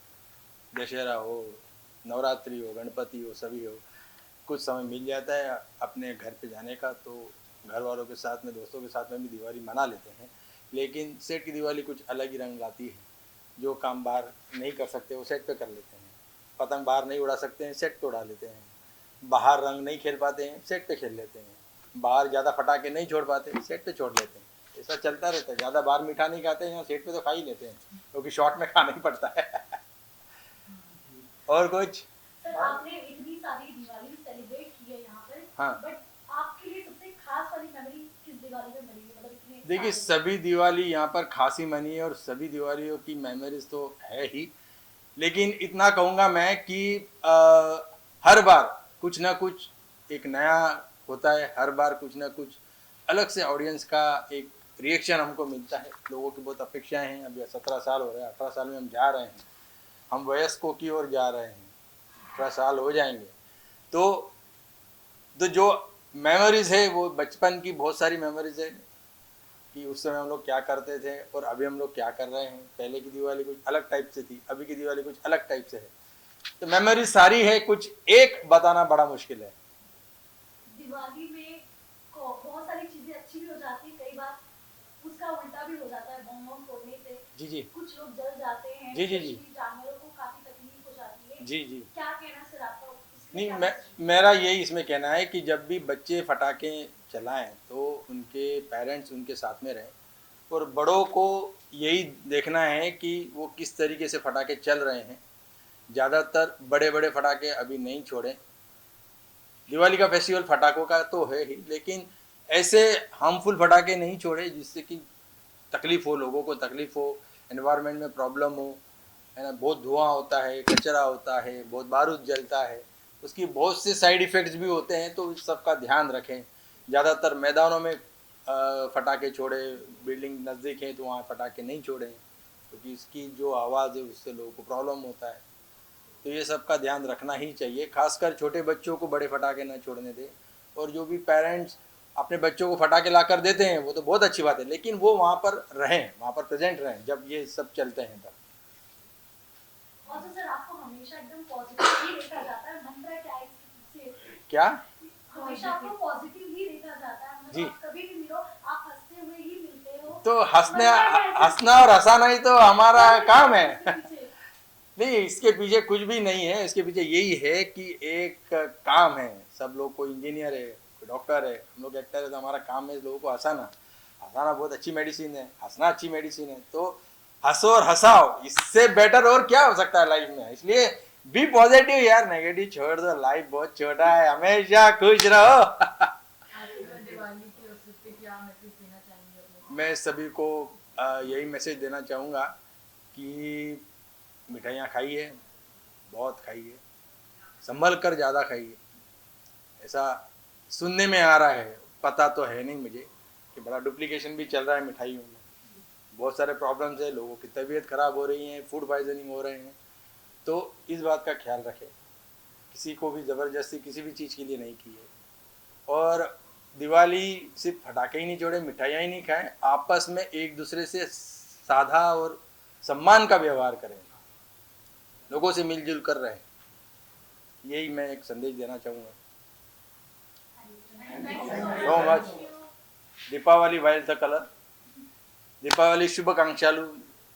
दशहरा हो, नवरात्रि हो, गणपति हो, सभी हो। कुछ समय मिल जाता है अपने घर पे जाने का, तो घर वालों के साथ में, दोस्तों के साथ में भी दिवाली मना लेते हैं। लेकिन सेट की दिवाली कुछ अलग ही रंग लाती है। जो काम बाहर नहीं कर सकते वो सेट पे कर लेते हैं। पतंग बाहर नहीं उड़ा सकते हैं, सेट पे उड़ा लेते हैं। बाहर रंग नहीं खेल पाते हैं, सेट पे खेल लेते हैं। बाहर ज़्यादा पटाखे नहीं छोड़ पाते, सेट पे छोड़ लेते हैं। ऐसा चलता रहता है। ज़्यादा बाहर मीठा नहीं खाते हैं, यहाँ सेट पे तो खा ही लेते हैं, क्योंकि शॉर्ट में खाना ही पड़ता है। और कुछ सर आपने इतनी सारी दिवाली सेलिब्रेट की है यहाँ पर, हाँ। बट आपके लिए सबसे खास वाली मेमोरी किस दिवाली में बनी है? मतलब इतने देखिए सभी दिवाली यहाँ पर खासी मनी है और सभी दिवालियों की मेमोरीज तो है ही, लेकिन इतना कहूँगा मैं कि हर बार कुछ ना कुछ एक नया होता है। हर बार कुछ ना कुछ अलग से ऑडियंस का एक रिएक्शन हमको मिलता है। लोगों की बहुत अपेक्षाएं हैं। अभी 17 साल हो रहे हैं, 18 साल में हम जा रहे हैं, हम वयस्कों की ओर जा रहे हैं, 18 साल हो जाएंगे। तो जो मेमोरीज है वो बचपन की बहुत सारी मेमोरीज है कि उस समय हम लोग क्या करते थे और अभी हम लोग क्या कर रहे हैं। पहले की दिवाली कुछ अलग टाइप से थी, अभी की दिवाली कुछ अलग टाइप से है। तो मेमोरीज सारी है, कुछ एक बताना बड़ा मुश्किल है। दिवाली में बहुत सारी चीजें अच्छी भी हो जाती है, कई बार उसका उल्टा भी हो जाता है। बम फोड़ने से जी जी कुछ लोग जल जाते हैं, जी जी जी जानवरों को काफी तकलीफ हो जाती है। जी जी। क्या कहना सर आपका? नहीं, मेरा यही इसमें कहना है कि जब भी बच्चे पटाखे चलाएं तो उनके पेरेंट्स उनके साथ में रहें, और बड़ों को यही देखना है कि वो किस तरीके से पटाखे चल रहे हैं। ज़्यादातर बड़े बड़े पटाखे अभी नहीं छोड़ें। दिवाली का फेस्टिवल पटाखों का तो है ही, लेकिन ऐसे हार्मफुल पटाखे नहीं छोड़े जिससे कि तकलीफ़ हो, लोगों को तकलीफ़ हो, एनवायरनमेंट में प्रॉब्लम हो। है ना, बहुत धुआं होता है, कचरा होता है, बहुत बारूद जलता है, उसकी बहुत से साइड इफ़ेक्ट्स भी होते हैं। तो इस सब का ध्यान रखें। ज़्यादातर मैदानों में फटाके छोड़े, बिल्डिंग नज़दीक हैं तो वहाँ फटाके नहीं छोड़ें, क्योंकि इसकी जो आवाज़ है उससे लोगों को प्रॉब्लम होता है। तो ये सब का ध्यान रखना ही चाहिए, खासकर छोटे बच्चों को बड़े फटाके ना छोड़ने दें। और जो भी पेरेंट्स अपने बच्चों को फटाके ला कर देते हैं वो तो बहुत अच्छी बात है, लेकिन वो वहाँ पर रहें, वहाँ पर प्रेजेंट रहें जब ये सब चलते हैं तब। और तो सर आपको हमेशा एकदम पॉजिटिव ही देखा जाता है, मंत्र क्या है इसके पीछे? क्या? हमेशा आपको पॉजिटिव ही देखा जाता है, जी। मतलब आप कभी भी मिलो आप हंसते हुए ही मिलते हो। तो मंत्र क्या है हंसना और हंसाना ही तो हमारा काम है। इसके पीछे? नहीं, इसके पीछे कुछ भी नहीं है। इसके पीछे यही है कि एक काम है, सब लोग, कोई इंजीनियर है, कोई डॉक्टर है, हम लोग एक्टर है, तो हमारा काम है लोगों को हंसाना। हंसाना बहुत अच्छी मेडिसिन है, हंसना अच्छी मेडिसिन है। तो हंसो और हंसाओ, इससे बेटर और क्या हो सकता है लाइफ में। इसलिए बी पॉजिटिव यार, नेगेटिव छोड़ दो, लाइफ बहुत छोटा है, हमेशा खुश रहो। दिवाली के अवसर पे क्या मैसेज देना चाहेंगे अपने? मैं सभी को यही मैसेज देना चाहूँगा कि मिठाइयाँ खाइए, बहुत खाइए, संभल कर ज़्यादा खाइए। ऐसा सुनने में आ रहा है, पता तो है नहीं मुझे, कि बड़ा डुप्लीकेशन भी चल रहा है मिठाइयों में। बहुत सारे प्रॉब्लम्स है, लोगों की तबीयत खराब हो रही है, फूड पॉइजनिंग हो रहे हैं। तो इस बात का ख्याल रखें, किसी को भी ज़बरदस्ती किसी भी चीज़ के लिए नहीं की है। और दिवाली सिर्फ फटाके ही नहीं छोड़े, मिठाइयाँ ही नहीं खाएं, आपस में एक दूसरे से साधा और सम्मान का व्यवहार करें, लोगों से मिलजुल कर रहें। यही मैं एक संदेश देना चाहूँगा। So much. Deepawali while the colour. Deepawali शुभकांक्षालु।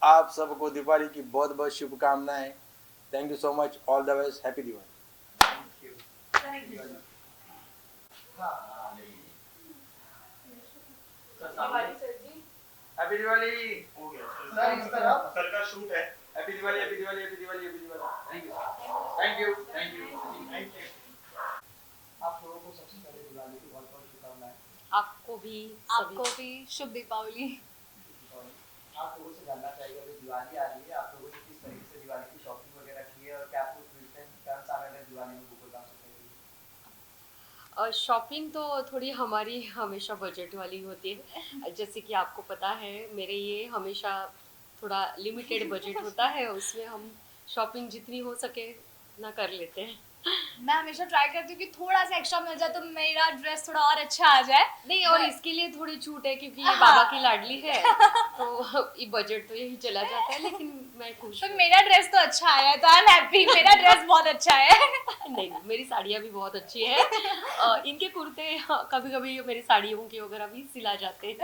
आप सबको दीपावली की बहुत बहुत शुभकामनाएं। Thank you so much, all the best, happy Diwali. Diwali sir ji. Happy Diwali. हो गया सर, इस तरफ। सर का शूट है। Happy Diwali, happy Diwali, happy Diwali, happy Diwali. Thank you, thank you, thank you. आप लोगों को सबसे पहले दिवाली की बहुत बहुत शुभकामनाएं। आपको भी आपको भी शुभ दीपावली। आप लोगों से जानना चाहिए, अभी दिवाली आ रही है, आप लोगों ने किस तरीके से दिवाली की शॉपिंग वगैरह की है और क्या कुछ रिटर्न आने में दिवाली में गूगल काम सकते हैं? शॉपिंग तो थोड़ी हमारी हमेशा बजट वाली होती है। जैसे कि आपको पता है मेरे ये हमेशा थोड़ा लिमिटेड बजट होता है, उसमें हम शॉपिंग जितनी हो सके ना कर लेते हैं। मैं हमेशा ट्राई करती हूँ कि थोड़ा सा एक्स्ट्रा मिल जाए तो मेरा ड्रेस थोड़ा और अच्छा आ जाए। नहीं, और इसके लिए थोड़ी छूट है क्योंकि ये बाबा की लाडली है, तो ये बजट तो यही चला जाता है, लेकिन मैं खुश तो हूँ। मेरा ड्रेस तो अच्छा आया है, तो आई एम हैप्पी। मेरा ड्रेस बहुत अच्छा है। नहीं, मेरी साड़ियाँ भी बहुत अच्छी है। इनके कुर्ते कभी कभी मेरी साड़ियों की वगैरह भी सिले जाते हैं।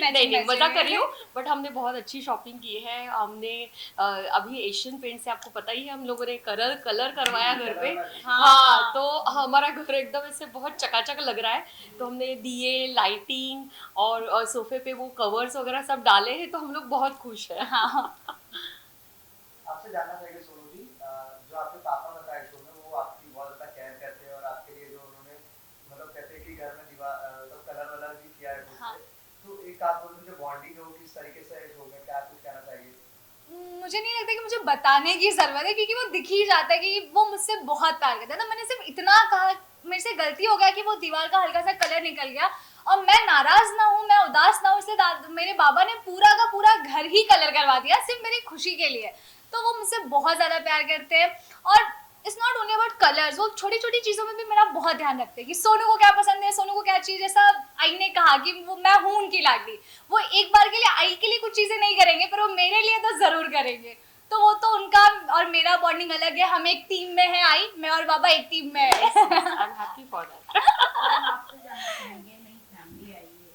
नहीं, मजा कर रही हूँ, बट हमने बहुत अच्छी शॉपिंग की है। हमने अभी एशियन पेंट से, आपको पता ही है, हम लोगों ने कलर करवाया घर पे। हाँ, तो हमारा घर एकदम ऐसे बहुत चकाचक लग रहा है। तो हमने दिए, लाइटिंग और सोफे पे वो कवर्स वगैरह सब डाले हैं, तो हम लोग बहुत खुश हैं। हाँ। आपसे जानना चाहिए सोनू जी, जो आपके पापा बताए शो में, वो आपकी बहुत ज्यादा केयर करते हैं और आपके लिए जो उन्होंने मतलब कहते हैं कि घर में मतलब कलर वलर भी किया है खुद से। तो एक आप दोनों की जो बॉन्डिंग है वो किस तरीके से है शो में, क्या कुछ कहना चाहिए? मुझे नहीं लगता कि मुझे बताने की जरूरत है, क्योंकि वो दिख ही जाता है कि वो मुझसे बहुत प्यार करता है। तो मैंने सिर्फ इतना कहा, मेरे से गलती हो गया कि वो दीवार का हल्का सा कलर निकल गया, और मैं नाराज ना हूँ, मैं उदास ना हूँ, इसलिए मेरे बाबा ने पूरा का पूरा घर ही कलर करवा दिया सिर्फ मेरी खुशी के लिए। तो वो मुझसे बहुत ज्यादा प्यार करते हैं। और it's not only about colours, वो छोटी छोटी चीज़ों में भी मेरा बहुत ध्यान रखते हैं कि सोनू को क्या पसंद है, सोनू को क्या चीज़। जैसा आई ने कहा कि वो मैं हूँ उनकी लाडली, वो एक बार के लिए आई के लिए कुछ चीज़ें नहीं करेंगे, पर वो मेरे लिए तो ज़रूर करेंगे। तो वो तो उनका और मेरा बॉन्डिंग अलग है। हम एक टीम में हैं, आई, मैं और बाबा एक टीम में है। I am happy for that. आपसे जानना चाहेंगे, नई फैमिली आई है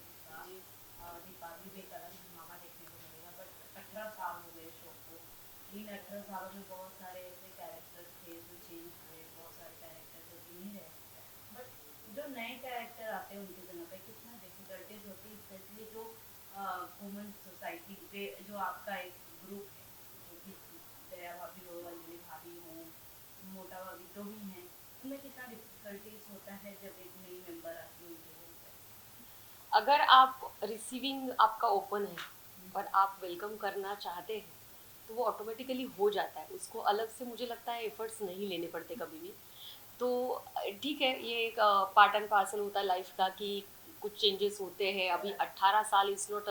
और दीपावली पे कलर मामा देखने को मिलेगा, बट 18 साल हो गए शो को। इन 18 सालों में बहुत सारे ऐसे कैरेक्टर्स थे जो चेंज हुए, बहुत सारे कैरेक्टर जो कि नहीं रहे, बट जो नए कैरेक्टर आते हैं उनकी जगह पे कितना डिफिकल्टीज होती है, स्पेशली जो वुमेन सोसाइटी पे जो आपका एक ग्रुप है, जो कि दया भाभी हो, अंजलि भाभी हो, मोटा भाभी जो भी हैं, उनमें कितना डिफिकल्टीज होता है जब एक नई मेंबर आती है उनके घर पे? अगर आप रिसीविंग आपका ओपन है और आप वेलकम करना चाहते हैं, तो वो ऑटोमेटिकली हो जाता है, उसको अलग से मुझे लगता है एफर्ट्स नहीं लेने पड़ते कभी भी। तो ठीक है, ये एक पार्ट एंड पार्सल होता है लाइफ का कि कुछ चेंजेस होते हैं। अभी 18 साल इज नॉट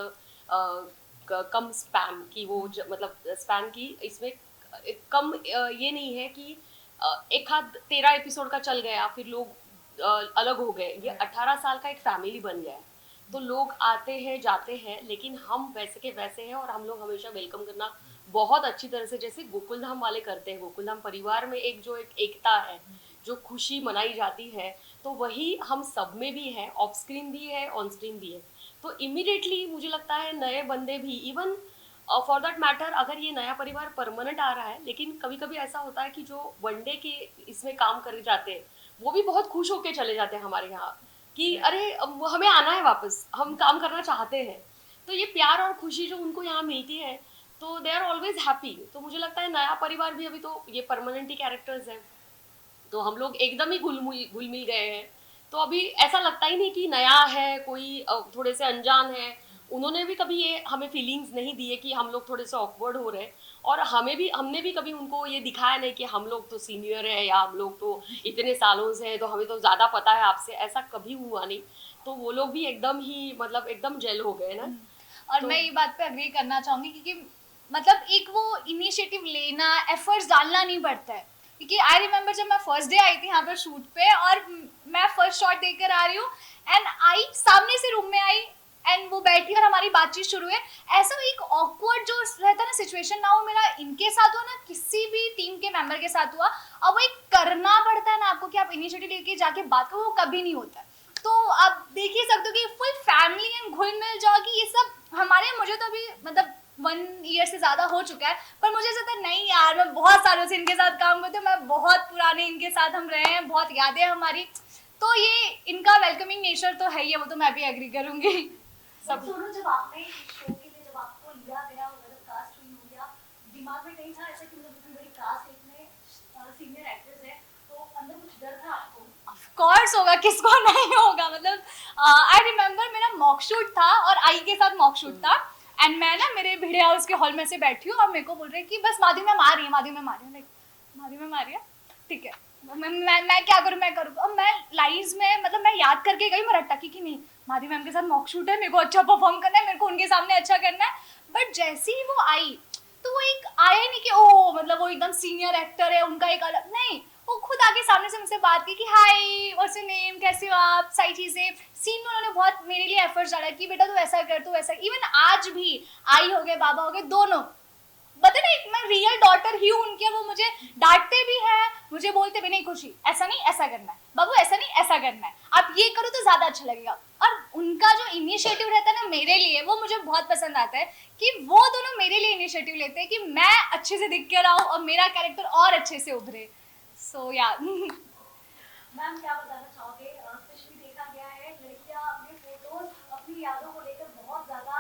कम स्पैम की वो मतलब स्पैम की इसमें कम ये नहीं है कि एक आध 13 एपिसोड का चल गया फिर लोग अलग हो गए। ये 18 साल का एक फैमिली बन गया है, तो लोग आते हैं जाते हैं, लेकिन हम वैसे के वैसे हैं और हम लोग हमेशा वेलकम करना बहुत अच्छी तरह से, जैसे गोकुलधाम वाले करते हैं। गोकुलधाम परिवार में एक जो एक एकता है, जो खुशी मनाई जाती है, तो वही हम सब में भी है, ऑफ स्क्रीन भी है, ऑन स्क्रीन भी है। तो इमीडिएटली मुझे लगता है नए बंदे भी, इवन फॉर दैट मैटर अगर ये नया परिवार परमानेंट आ रहा है, लेकिन कभी कभी ऐसा होता है कि जो वनडे के इसमें काम कर जाते हैं वो भी बहुत खुश होकर चले जाते हैं हमारे यहाँ कि अरे अब हमें आना है वापस, हम काम करना चाहते हैं। तो ये प्यार और खुशी जो उनको यहाँ मिलती है, तो दे आर ऑलवेज हैप्पी। तो मुझे लगता है नया परिवार भी, अभी तो ये परमानेंट ही कैरेक्टर्स हैं, तो हम लोग एकदम ही घुल मिल गए हैं। तो अभी ऐसा लगता ही नहीं कि नया है कोई, थोड़े से अनजान है। उन्होंने भी कभी ये हमें फीलिंग्स नहीं दिए कि हम लोग थोड़े से ऑकवर्ड हो रहे हैं, और हमने भी कभी उनको ये दिखाया नहीं कि हम लोग तो सीनियर है या हम लोग तो इतने सालों से हैं तो हमें तो ज़्यादा पता है आपसे, ऐसा कभी हुआ नहीं। तो वो लोग भी एकदम ही मतलब एकदम जेल हो गए ना। और मैं ये बात पे अग्री करना चाहूंगी क्योंकि मतलब एक वो इनिशिएटिव लेना, एफर्ट्स डालना नहीं पड़ता है। क्योंकि आई रिमेम्बर जब मैं फर्स्ट डे आई थी यहाँ पर शूट पे और मैं फर्स्ट शॉट देकर आ रही हूँ एंड आई सामने से रूम में आई एंड वो बैठी और हमारी बातचीत शुरू है। ऐसा एक ऑकवर्ड जो रहता है ना सिचुएशन, ना वो मेरा इनके साथ हुआ ना किसी भी टीम के मेंबर के साथ हुआ। अब वो एक करना पड़ता है ना आपको कि आप इनिशिएटिव लेके जाके बात करो, वो कभी नहीं होता। तो आप देख ही सकते हो कि फुल फैमिली एंड घुल मिल जाओ कि ये सब हमारे, मुझे तो अभी मतलब 1 ईयर से ज़्यादा हो चुका है, पर मुझे ऐसा था नहीं यार मैं बहुत सालों से इनके साथ काम करती हूँ, मैं बहुत पुराने इनके साथ हम रहे हैं, बहुत यादें हमारी। तो ये इनका वेलकमिंग नेचर तो है ही है, वो तो मैं भी एग्री करूँगी। सब सोनू, जब आपने शो के लिए जब आपको लिया गया मतलब कास्ट हुई हो गया, दिमाग में नहीं था ऐसा कि मतलब इतनी बड़ी कास्ट, इतने सीनियर एक्टर्स हैं, तो अंदर कुछ डर था आपको? ऑफ कोर्स होगा, किसको नहीं होगा। मतलब आई रिमेम्बर मेरा मॉक शूट था और आई के साथ मॉक शूट था एंड मैं ना मेरे भिड़े हाउस के हॉल में से बैठी हूँ और मेरे को बोल रहे कि बस माधवी मैम आ रही है, माधवी मैम आ रही है, लाइक माधवी मैम आ रही है, ठीक है मैं क्या करूँ, मैं करूँ। और मैं लाइव्स में मतलब मैं याद करके गई, मैं रट्टा की नहीं माधवी मैम के साथ मॉक शूट है, मेरे को अच्छा परफॉर्म करना है, मेरे को उनके सामने अच्छा करना है। बट जैसे ही वो आई तो वो एक आया नहीं कि ओ मतलब वो एकदम सीनियर एक्टर है, उनका एक अलग नहीं, वो खुद आके सामने से मुझसे बात की कि हाय व्हाट्स योर नेम, कैसे हो आप, सारी चीज़ें। सीन में उन्होंने बहुत मेरे लिए एफर्ट्स डाला कि बेटा तू ऐसा कर, तू ऐसा। इवन आज भी आई हो गए, बाबा हो गए, दोनों पता नहीं मैं रियल डॉटर ही हूँ उनके, वो मुझे डांटते भी हैं, मुझे बोलते भी नहीं खुशी ऐसा नहीं ऐसा करना है, बाबू ऐसा नहीं ऐसा करना है, आप ये करो तो ज़्यादा अच्छा लगेगा। और उनका जो इनिशिएटिव रहता है ना मेरे लिए, वो मुझे बहुत पसंद आता है कि वो दोनों मेरे लिए इनिशिएटिव लेते हैं कि मैं अच्छे से दिख कर आऊँ और मेरा कैरेक्टर और अच्छे से उभरे। सो या मैम क्या बताना चाहोगे? स्पेशली देखा गया है लड़कियां अपने फोटोज, अपनी यादों को लेकर बहुत ज्यादा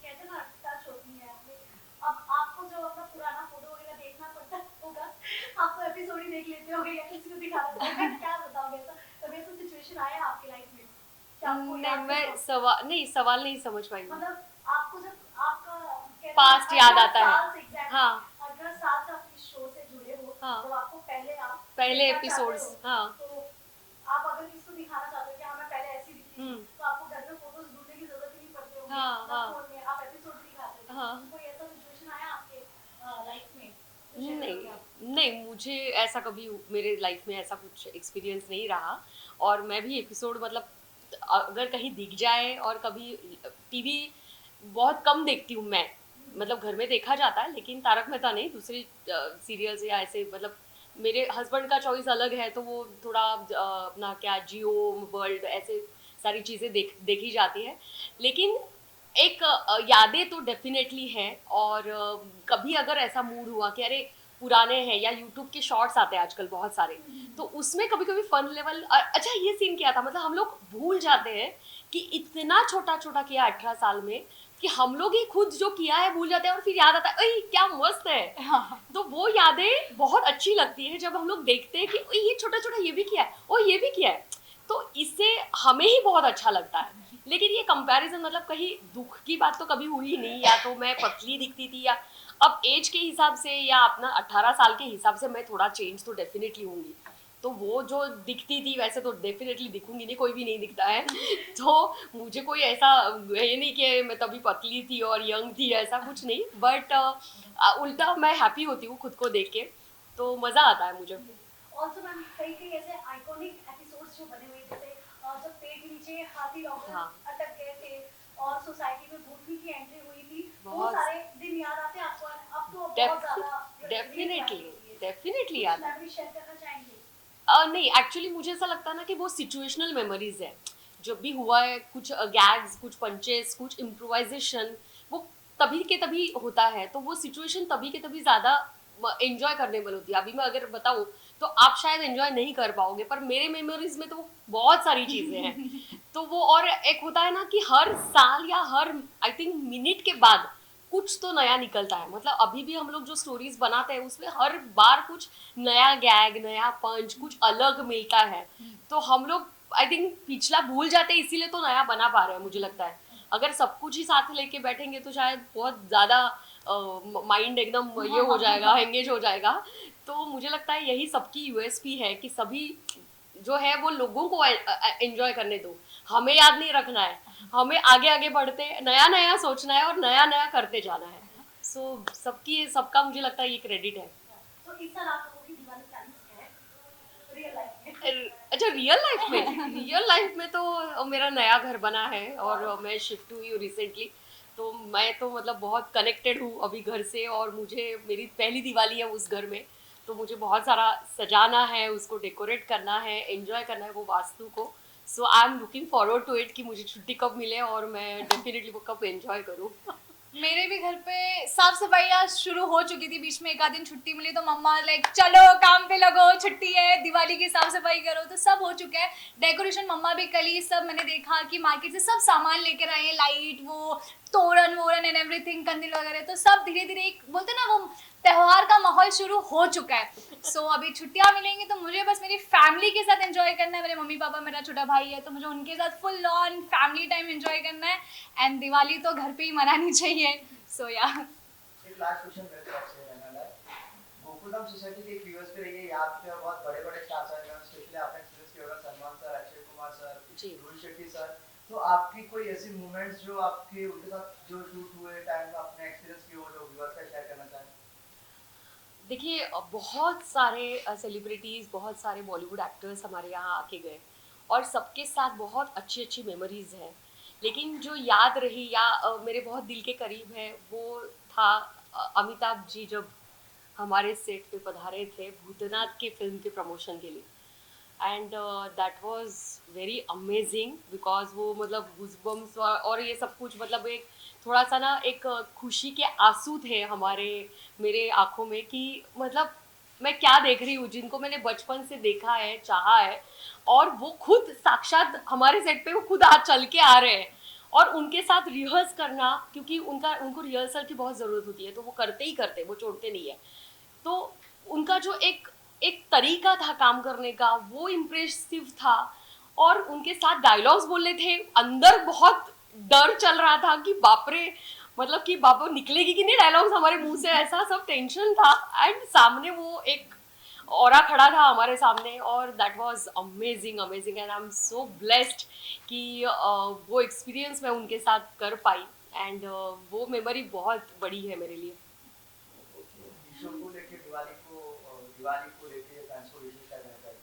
कहते हैं ना टच होती है अपने। अब आपको जो अपना पुराना फोटो वगैरह देखना पड़ता होगा, आपको एपिसोड ही देख लेते होगे या किसी को दिखाना पड़ता है, क्या बताओगे? ऐसा ऐसा सिचुएशन आया आपकी लाइफ में? नहीं मैं सवाल नहीं समझ पाई। मतलब आपको जब आपका पास्ट याद आता है, हाँ 18 साल से आप इस शो से जुड़े हो, हाँ। तो आपको पहले एपिसोड्स, हाँ तो आप अगर किसको दिखाना चाहते हो कि हाँ मैं पहले ऐसी दिखती थी, तो आपको घर में फोटोज ढूंढने की जरूरत ही नहीं पड़ती होगी, हाँ, हाँ। फोन में आप एपिसोड दिखाते हो। हाँ। कोई ऐसा सिचुएशन आया आपके लाइफ में? नहीं मुझे ऐसा कभी मेरे लाइफ में ऐसा कुछ एक्सपीरियंस नहीं रहा। और मैं भी एपिसोड मतलब अगर कहीं दिख जाए, और कभी टीवी बहुत कम देखती हूँ मैं, मतलब घर में देखा जाता है लेकिन तारक मेहता नहीं, दूसरे सीरियल्स या ऐसे, मतलब मेरे हस्बैंड का चॉइस अलग है तो वो थोड़ा अपना क्या जियो वर्ल्ड ऐसे सारी चीज़ें देखी जाती है। लेकिन एक यादें तो डेफिनेटली है। और कभी अगर ऐसा मूड हुआ कि अरे पुराने हैं, या यूट्यूब के शॉर्ट्स आते हैं आजकल बहुत सारे, तो उसमें कभी कभी फन लेवल अच्छा ये सीन किया था, मतलब हम लोग भूल जाते हैं कि इतना छोटा छोटा किया 18 साल में कि हम लोग ही खुद जो किया है भूल जाते हैं, और फिर याद आता है अरे क्या मस्त है। हाँ। तो वो यादें बहुत अच्छी लगती है जब हम लोग देखते हैं कि ये छोटा छोटा ये भी किया है और ये भी किया है, तो इससे हमें ही बहुत अच्छा लगता है। लेकिन ये कंपैरिजन मतलब कहीं दुख की बात तो कभी हुई नहीं, या तो मैं पतली दिखती थी, या अब एज के हिसाब से या अपना 18 साल के हिसाब से मैं थोड़ा चेंज तो डेफिनेटली होंगी। तो वो जो दिखती थी वैसे तो डेफिनेटली दिखूंगी नहीं, कोई भी नहीं दिखता है। तो मुझे कोई ऐसा ये नहीं कि मैं तभी पतली थी और यंग थी, ऐसा कुछ नहीं। बट उल्टा मैं हैप्पी होती हूँ खुद को देख के, तो मज़ा आता है मुझे। ऑल्सो मैम कई कई ऐसे आइकॉनिक एपिसोड्स जो बने हुए, जैसे जब पेड़ के नीचे हाथी रॉकर हाँ। अटक गए थे और सोसाइटी में भूतनी की एंट्री हुई थी, वो बहुत- सारे दिन याद आते हैं आपको? अब तो बहुत ज्यादा डेफिनेटली याद है। मेमोरी शेयर करना चाहेंगे? नहीं, एक्चुअली मुझे ऐसा लगता है ना कि वो सिचुएशनल मेमोरीज है। जब भी हुआ है कुछ गैग्स, कुछ पंचेस, कुछ इम्प्रोवाइजेशन, वो तभी के तभी होता है, तो वो सिचुएशन तभी के तभी ज़्यादा एंजॉय करने वाली होती है। अभी मैं अगर बताऊँ तो आप शायद एंजॉय नहीं कर पाओगे, पर मेरे मेमोरीज में तो बहुत सारी चीज़ें हैं। तो वो, और एक होता है ना कि हर साल या हर आई थिंक मिनट के बाद कुछ तो नया निकलता है। मतलब अभी भी हम लोग जो स्टोरीज बनाते हैं उसमें हर बार कुछ नया गैग, नया पंच, कुछ अलग मिलता है। तो हम लोग आई थिंक पिछला भूल जाते हैं, इसीलिए तो नया बना पा रहे हैं मुझे लगता है। अगर सब कुछ ही साथ लेके बैठेंगे तो शायद बहुत ज़्यादा माइंड एकदम ये हो जाएगा, एंगेज हो जाएगा। तो मुझे लगता है यही सबकी यूएसपी है कि सभी जो है वो लोगों को एंजॉय करने दो, हमें याद नहीं रखना है, हमें आगे आगे बढ़ते नया नया सोचना है और नया नया करते जाना है। सो सबका मुझे लगता है ये क्रेडिट है। तो इस साल आप लोगों की दिवाली प्लानिंग्स क्या है रियल लाइफ में? अच्छा, रियल लाइफ में तो मेरा नया घर बना है और मैं शिफ्ट हुई हूँ रिसेंटली। तो मैं तो मतलब बहुत कनेक्टेड हूँ अभी घर से, और मुझे मेरी पहली दिवाली है उस घर में। तो मुझे बहुत सारा सजाना है, उसको डेकोरेट करना है, एंजॉय करना है वो वास्तु को। So I am looking forward to it कि मुझे छुट्टी कब मिले और मैं डेफिनेटली वो कब एंजॉय करूँ। मेरे भी घर पे साफ सफाई आज शुरू हो चुकी थी, बीच में एक आध दिन छुट्टी मिली तो मम्मा लाइक चलो काम पे लगो, छुट्टी है, दिवाली की साफ सफाई करो, तो सब हो चुका है। डेकोरेशन मम्मा भी कल ही सब मैंने देखा कि मार्केट से सब सामान लेकर आए हैं, लाइट, वो तोरण वोरण एंड एवरीथिंग, कंदील वगैरह, तो सब धीरे धीरे एक बोलते ना वो त्योहार का माहौल शुरू हो चुका है। सो अभी छुट्टियां मिलेंगी तो मुझे बस मेरी फैमिली के साथ एंजॉय करना है। मेरे मम्मी पापा, मेरा छोटा भाई है, तो मुझे उनके साथ full on family time enjoy करना है। एंड दिवाली तो घर पे ही मनानी चाहिए। सो या एक लास्ट क्वेश्चन मेरे तरफ से रहने वाला है। गोकुलधाम सोसाइटी के व्यूअर्स के लिए यहाँ पे बहुत बड़े बड़े स्टार्स आए हैं, स्पेशली आपने एक्सपीरियंस किया होगा सलमान सर, अक्षय कुमार सर, जी। रोहित शेट्टी सर। तो आपकी कोई ऐसी मोमेंट्स जो आपके उनके साथ जो शूट हुए टाइम आपने एक्सपीरियंस किया हो जो व्यूअर्स का शेयर करना चाहें? देखिए, बहुत सारे सेलिब्रिटीज़, बहुत सारे बॉलीवुड एक्टर्स हमारे यहाँ आके गए और सबके साथ बहुत अच्छी अच्छी मेमोरीज़ हैं। लेकिन जो याद रही या मेरे बहुत दिल के करीब है वो था अमिताभ जी जब हमारे सेट पे पधारे थे भूतनाथ के फिल्म के प्रमोशन के लिए। And that was very amazing because वो मतलब गूज़बम्स और ये सब कुछ, मतलब एक थोड़ा सा ना एक खुशी के आंसू थे मेरे आंखों में कि मतलब मैं क्या देख रही हूँ, जिनको मैंने बचपन से देखा है, चाहा है, और वो खुद साक्षात हमारे सेट पे वो खुद आज चल के आ रहे हैं। और उनके साथ रिहर्स करना, क्योंकि उनको रिहर्सल की बहुत ज़रूरत होती है, तो वो करते ही करते, वो छोड़ते नहीं है। तो उनका जो एक तरीका था काम करने का वो इम्प्रेसिव था। और उनके साथ डायलॉग्स बोलने थे, अंदर बहुत डर चल रहा था कि बाप रे, मतलब कि बाप निकलेगी कि नहीं डायलॉग्स हमारे मुंह से, ऐसा सब टेंशन था। एंड सामने वो एक औरा खड़ा था हमारे सामने, और that was amazing and I am so blessed कि वो एक्सपीरियंस मैं उनके साथ कर पाई। एंड वो मेमोरी बहुत बड़ी है मेरे लिए। दिवाली को लेके फैंस को विशेष क्या कहना चाहिए?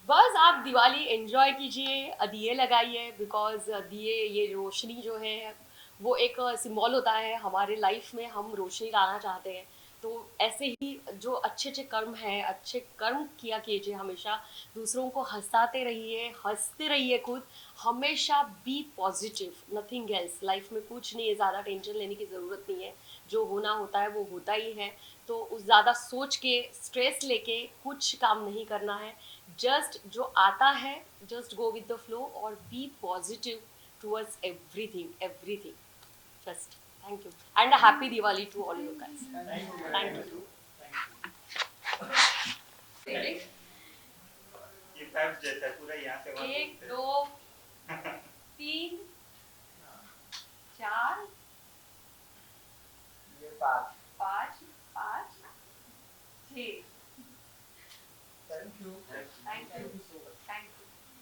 बस आप दिवाली एंजॉय कीजिए, दिए लगाइए, बिकॉज दिए, ये रोशनी जो है वो एक सिंबल होता है हमारे लाइफ में, हम रोशनी लाना चाहते हैं। तो ऐसे ही जो अच्छे अच्छे कर्म हैं, अच्छे कर्म किया कीजिए, हमेशा दूसरों को हंसाते रहिए, हंसते रहिए खुद, हमेशा be positive, nothing else. Life में कुछ नहीं है, ज़्यादा टेंशन लेने की ज़रूरत नहीं है, जो होना होता है वो होता ही है। तो उस ज़्यादा सोच के, स्ट्रेस लेके कुछ काम नहीं करना है। जस्ट जो आता है, just go with the flow और be positive towards everything. Just thank you and happy Diwali to all you guys. Thank you. ये पैप जैसा पूरा यहाँ से वहाँ एक घूमते हैं। दो 3 4 ये 5 5 5 6 थैंक यू थैंक यू